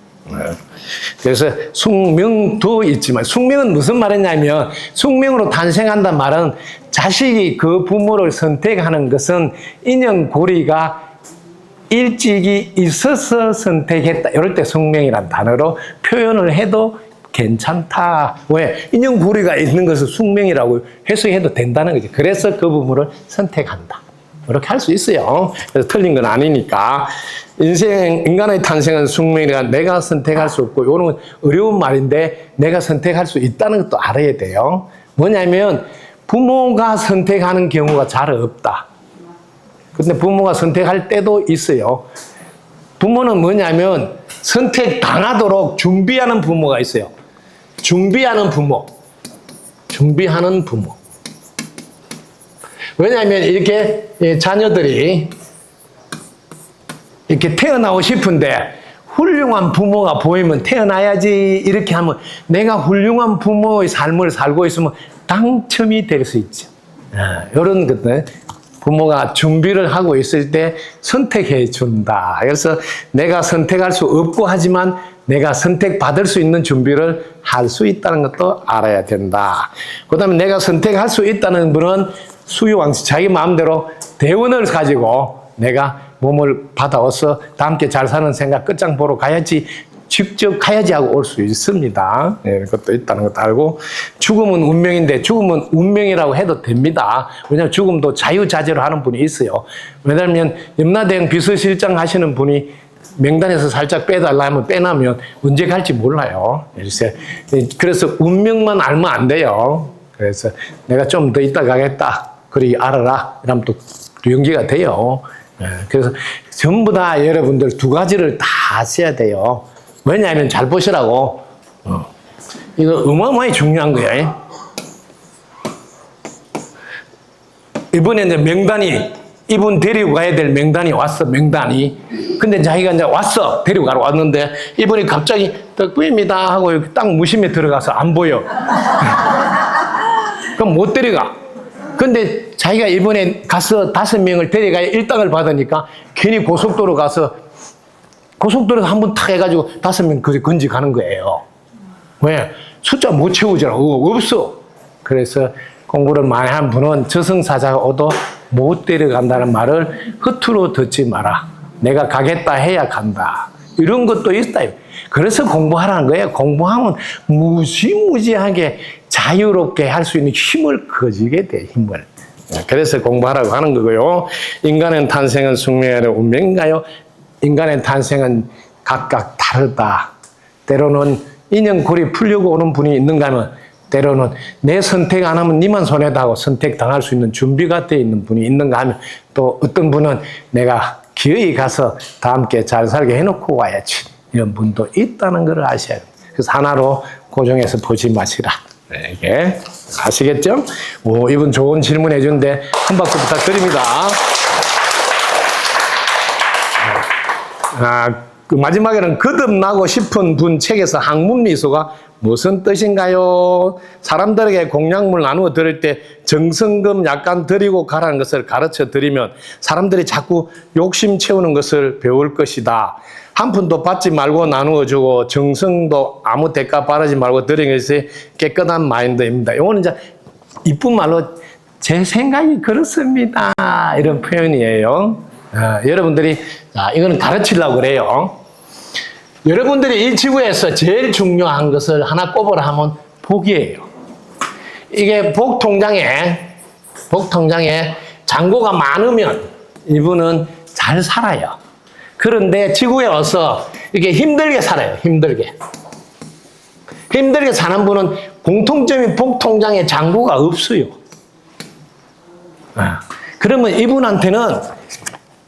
그래서 숙명도 있지만, 숙명은 무슨 말이냐면 숙명으로 탄생한다는 말은 자식이 그 부모를 선택하는 것은 인연고리가 일찍이 있어서 선택했다. 이럴 때 숙명이라는 단어로 표현을 해도 괜찮다. 왜? 인연고리가 있는 것을 숙명이라고 해석해도 된다는 거지. 그래서 그 부모를 선택한다. 이렇게 할 수 있어요. 그래서 틀린 건 아니니까. 인간의 탄생은 숙명이라 내가 선택할 수 없고, 이거는 어려운 말인데 내가 선택할 수 있다는 것도 알아야 돼요. 뭐냐면 부모가 선택하는 경우가 잘 없다. 근데 부모가 선택할 때도 있어요. 부모는 뭐냐면 선택당하도록 준비하는 부모가 있어요. 준비하는 부모. 왜냐하면 이렇게 자녀들이 이렇게 태어나고 싶은데 훌륭한 부모가 보이면 태어나야지 이렇게 하면 내가 훌륭한 부모의 삶을 살고 있으면 당첨이 될 수 있죠. 이런 것들 부모가 준비를 하고 있을 때 선택해 준다. 그래서 내가 선택할 수 없고 하지만 내가 선택받을 수 있는 준비를 할 수 있다는 것도 알아야 된다. 그 다음에 내가 선택할 수 있다는 분은 수유왕씨, 자기 마음대로 대원을 가지고 내가 몸을 받아와서 다 함께 잘 사는 생각 끝장 보러 가야지, 직접 가야지 하고 올 수 있습니다. 네, 그것도 있다는 것도 알고, 죽음은 운명인데 죽음은 운명이라고 해도 됩니다. 왜냐하면 죽음도 자유자재로 하는 분이 있어요. 왜냐하면 염라대왕 비서실장 하시는 분이 명단에서 살짝 빼달라 하면 빼놔면 언제 갈지 몰라요. 그래서 운명만 알면 안 돼요. 그래서 내가 좀 더 있다 가겠다. 그리 알아라. 이러면 또 연기가 돼요. 그래서 전부 다 여러분들 두 가지를 다 하셔야 돼요. 왜냐하면 잘 보시라고. 이거 어마어마하게 중요한 거예요. 이번에 이제 명단이, 이분 데리고 가야 될 명단이 왔어, 명단이. 근데 자기가 이제 왔어, 데리고 가러 왔는데 이분이 갑자기 덕분입니다 하고 이렇게 딱 무심히 들어가서 안 보여. 그럼 못 데려가. 근데 자기가 이번에 가서 5명을 데려가야 일당을 받으니까 괜히 고속도로 가서 고속도로에서 한 번 탁 해가지고 5명 그저 건지 가는 거예요. 왜? 숫자 못 채우잖아. 없어. 그래서 공부를 많이 한 분은 저승사자가 오도 못 데려간다는 말을 허투루 듣지 마라. 내가 가겠다 해야 간다. 이런 것도 있다. 그래서 공부하라는 거예요. 공부하면 무지무지하게 자유롭게 할 수 있는 힘을 거지게 돼, 힘을. 그래서 공부하라고 하는 거고요. 인간의 탄생은 숙명의 운명인가요? 인간의 탄생은 각각 다르다. 때로는 인연골이 풀려고 오는 분이 있는가 하면 때로는 내 선택 안 하면 니만 손해다 하고 선택당할 수 있는 준비가 되어 있는 분이 있는가 하면 또 어떤 분은 내가 기어이 가서 다 함께 잘 살게 해놓고 와야지. 이런 분도 있다는 걸 아셔야 돼요. 그래서 하나로 고정해서 보지 마시라. 네, 이게 아시겠죠? 오, 이분 좋은 질문 해주는데 한 박수 부탁드립니다. 그 마지막에는 거듭나고 싶은 분 책에서 항문미소가 무슨 뜻인가요? 사람들에게 공약물 나누어 드릴 때 정성금 약간 드리고 가라는 것을 가르쳐 드리면 사람들이 자꾸 욕심 채우는 것을 배울 것이다. 한 푼도 받지 말고 나누어 주고 정성도 아무 대가 바라지 말고 드리는 것이 깨끗한 마인드입니다. 이거는 이제 이쁜 말로 제 생각이 그렇습니다. 이런 표현이에요. 여러분들이 이거는 가르치려고 그래요. 여러분들이 이 지구에서 제일 중요한 것을 하나 꼽으라 하면 복이에요. 이게 복통장에 잔고가 많으면 이분은 잘 살아요. 그런데 지구에 와서 이게 힘들게 살아요. 힘들게 사는 분은 공통점이 복통장에 잔고가 없어요. 그러면 이분한테는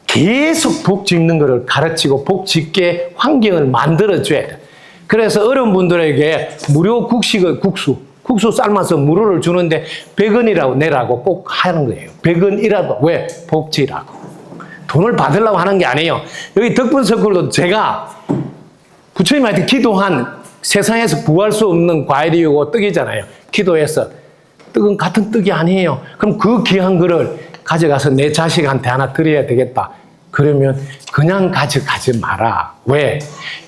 계속 복 짓는 것을 가르치고 복 짓게 환경을 만들어줘야 돼. 그래서 어려운 분들에게 무료 국수 삶아서 무료를 주는데 100원이라고 내라고 꼭 하는 거예요. 100원이라도. 왜? 복 지라고. 돈을 받으려고 하는 게 아니에요. 여기 덕분서클도 제가 부처님한테 기도한 세상에서 구할 수 없는 과일이고 떡이잖아요. 기도해서. 떡은 같은 떡이 아니에요. 그럼 그 귀한 거를 가져가서 내 자식한테 하나 드려야 되겠다. 그러면 그냥 가져가지 마라. 왜?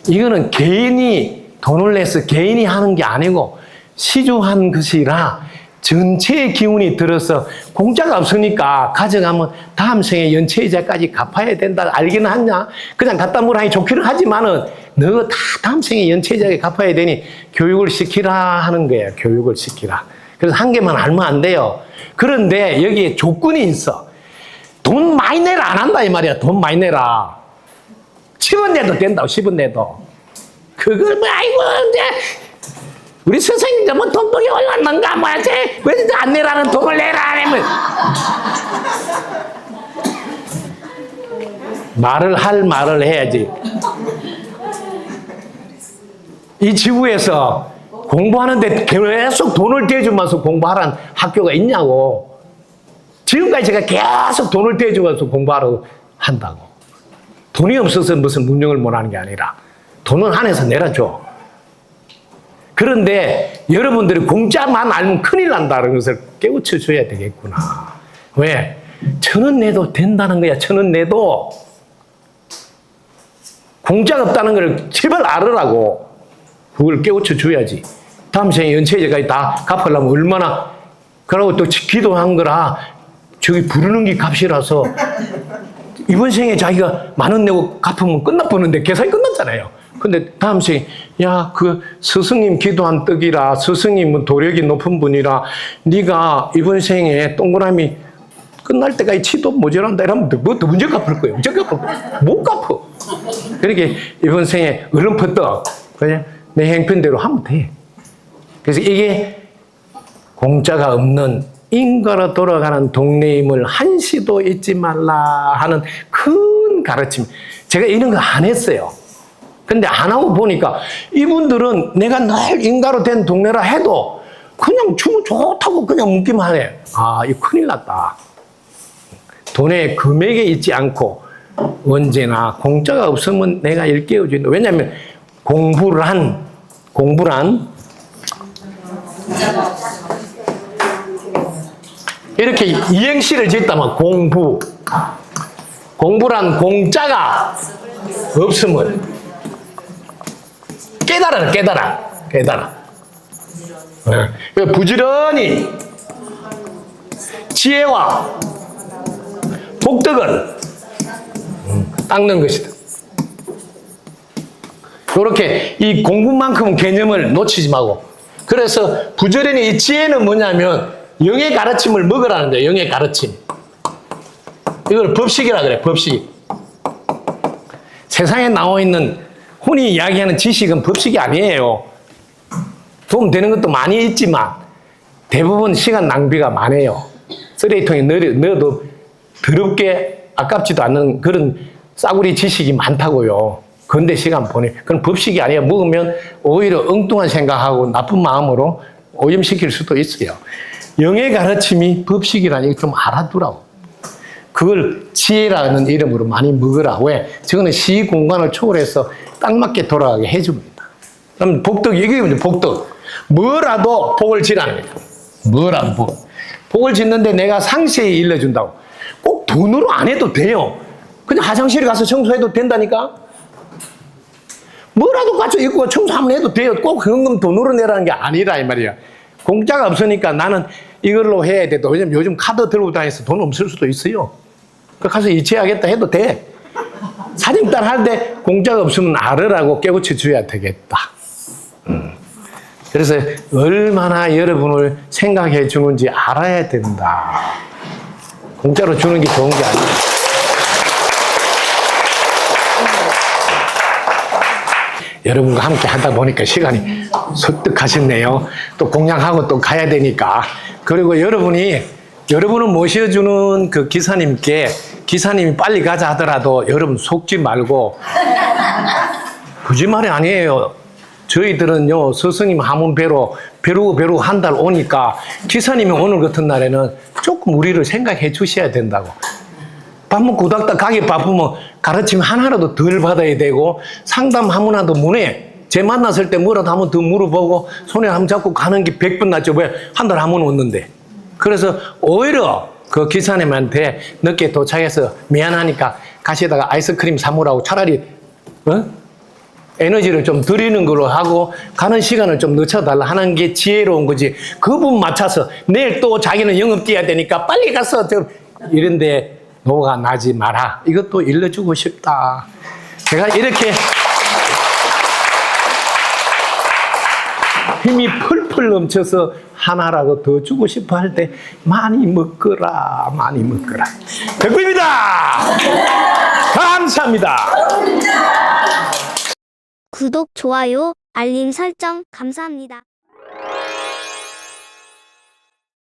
이거는 개인이 돈을 내서 개인이 하는 게 아니고 시주한 것이라 전체의 기운이 들어서 공짜가 없으니까 가져가면 다음 생에 연체이자까지 갚아야 된다. 알기는 하냐? 그냥 갖다 물하니 좋기는 하지만은 너 다 다음 생에 연체이자에 갚아야 되니 교육을 시키라 하는 거예요. 교육을 시키라. 그래서 한 개만 알면 안 돼요. 그런데 여기에 조건이 있어. 돈 많이 내라 안 한다 이 말이야. 돈 많이 내라. 10원 내도 된다고. 10원 내도. 그걸 뭐 아이고 이제 우리 선생님 뭐 돈복이 올랐는가 뭐지? 왜 이제 안 내라는 돈을 내라 하면 말을 해야지. 이 지구에서 공부하는데 계속 돈을 대주면서 공부하라는 학교가 있냐고. 지금까지 제가 계속 돈을 대주면서 공부하라고 한다고. 돈이 없어서 무슨 문명을 못하는 게 아니라 돈은 한해서 내라줘. 그런데 여러분들이 공짜만 알면 큰일 난다는 것을 깨우쳐 줘야 되겠구나. 왜? 1,000원 내도 된다는 거야. 1,000원 내도. 공짜가 없다는 걸 제발 알으라고. 그걸 깨우쳐 줘야지. 다음 생에 연체이자까지 다 갚으려면 얼마나. 그러고 또 기도한 거라 저기 부르는 게 값이라서 이번 생에 자기가 10,000원 내고 갚으면 끝나버는데 계산이 끝났잖아요. 근데 다음 생에 야, 그 스승님 기도한 떡이라 스승님은 도력이 높은 분이라 네가 이번 생에 동그라미 끝날 때까지 치도 모자란다 이러면 뭐또 문제 갚을 거예요. 문제 갚을 거예요. 못 갚아. 그렇게 이번 생에 얼른 퍼떡 그냥 내 행편대로 하면 돼. 그래서 이게 공짜가 없는 인과로 돌아가는 동네임을 한시도 잊지 말라 하는 큰 가르침. 제가 이런 거 안 했어요. 근데 안 하고 보니까 이분들은 내가 늘 인가로 된 동네라 해도 그냥 주면 좋다고 그냥 묻기만 해. 아, 이거 큰일 났다. 돈의 금액에 있지 않고 언제나 공짜가 없으면 내가 일깨워준다. 왜냐하면 공부란 이렇게 이행시를 짓다면 공부란 공짜가 없으면 깨달아. 부지런히 지혜와 복덕을 닦는 것이다. 이렇게 이 공부만큼 개념을 놓치지 말고, 그래서 부지런히 이 지혜는 뭐냐면 영의 가르침을 먹으라는 거예요. 영의 가르침. 이걸 법식이라 그래. 법식. 세상에 나와 있는 흔히 이야기하는 지식은 법식이 아니에요. 도움 되는 것도 많이 있지만 대부분 시간 낭비가 많아요. 쓰레기통에 넣어도 더럽게 아깝지도 않는 그런 싸구리 지식이 많다고요. 근데 시간 보내. 그건 법식이 아니에요. 먹으면 오히려 엉뚱한 생각하고 나쁜 마음으로 오염시킬 수도 있어요. 영의 가르침이 법식이라니 좀 알아두라고. 그걸 지혜라는 이름으로 많이 먹으라. 왜? 저거는 시 공간을 초월해서 딱 맞게 돌아가게 해줍니다. 그럼 복덕, 이게 뭐죠? 복덕. 뭐라도 복을 지라는 거죠. 뭐라도 복. 복을 짓는데 내가 상세히 일러준다고. 꼭 돈으로 안 해도 돼요. 그냥 화장실에 가서 청소해도 된다니까? 뭐라도 가져 입고 청소 한번 해도 돼요. 꼭 현금 돈으로 내라는 게 아니라 이 말이야. 공짜가 없으니까 나는 이걸로 해야 돼. 왜냐면 요즘 카드 들고 다녀서 돈 없을 수도 있어요. 가서 이체하겠다 해도 돼. 사진단 할 때 공짜가 없으면 알으라고 깨우쳐 줘야 되겠다. 그래서 얼마나 여러분을 생각해 주는지 알아야 된다. 공짜로 주는 게 좋은 게 아니에요. 여러분과 함께 하다 보니까 시간이 설득하셨네요. 또 공양하고 또 가야 되니까. 그리고 여러분을 모셔주는 그 기사님께 기사님이 빨리 가자 하더라도 여러분 속지 말고, 거짓말이 아니에요. 저희들은요, 스승님 하문 배로 한 달 오니까 기사님이 오늘 같은 날에는 조금 우리를 생각해 주셔야 된다고. 밥 먹고 후닥닥 가기 바쁘면 가르침 하나라도 덜 받아야 되고, 상담 하문화도 문에 제 만났을 때 뭐라도 한번 더 물어보고 손에 한번 잡고 가는 게 100번 낫죠. 왜? 한 달 하문 왔는데. 그래서 오히려 그 기사님한테 늦게 도착해서 미안하니까 가시다가 아이스크림 사무라고 차라리 에너지를 좀 드리는 걸로 하고 가는 시간을 좀 늦춰달라 하는 게 지혜로운 거지. 그분 맞춰서 내일 또 자기는 영업 뛰어야 되니까 빨리 가서 이런데 노가 나지 마라. 이것도 일러주고 싶다. 제가 이렇게 힘이 펄펄 넘쳐서 하나라도 더 주고 싶어 할 때 많이 먹거라. 백구입니다. 감사합니다. 구독, 좋아요, 알림 설정 감사합니다.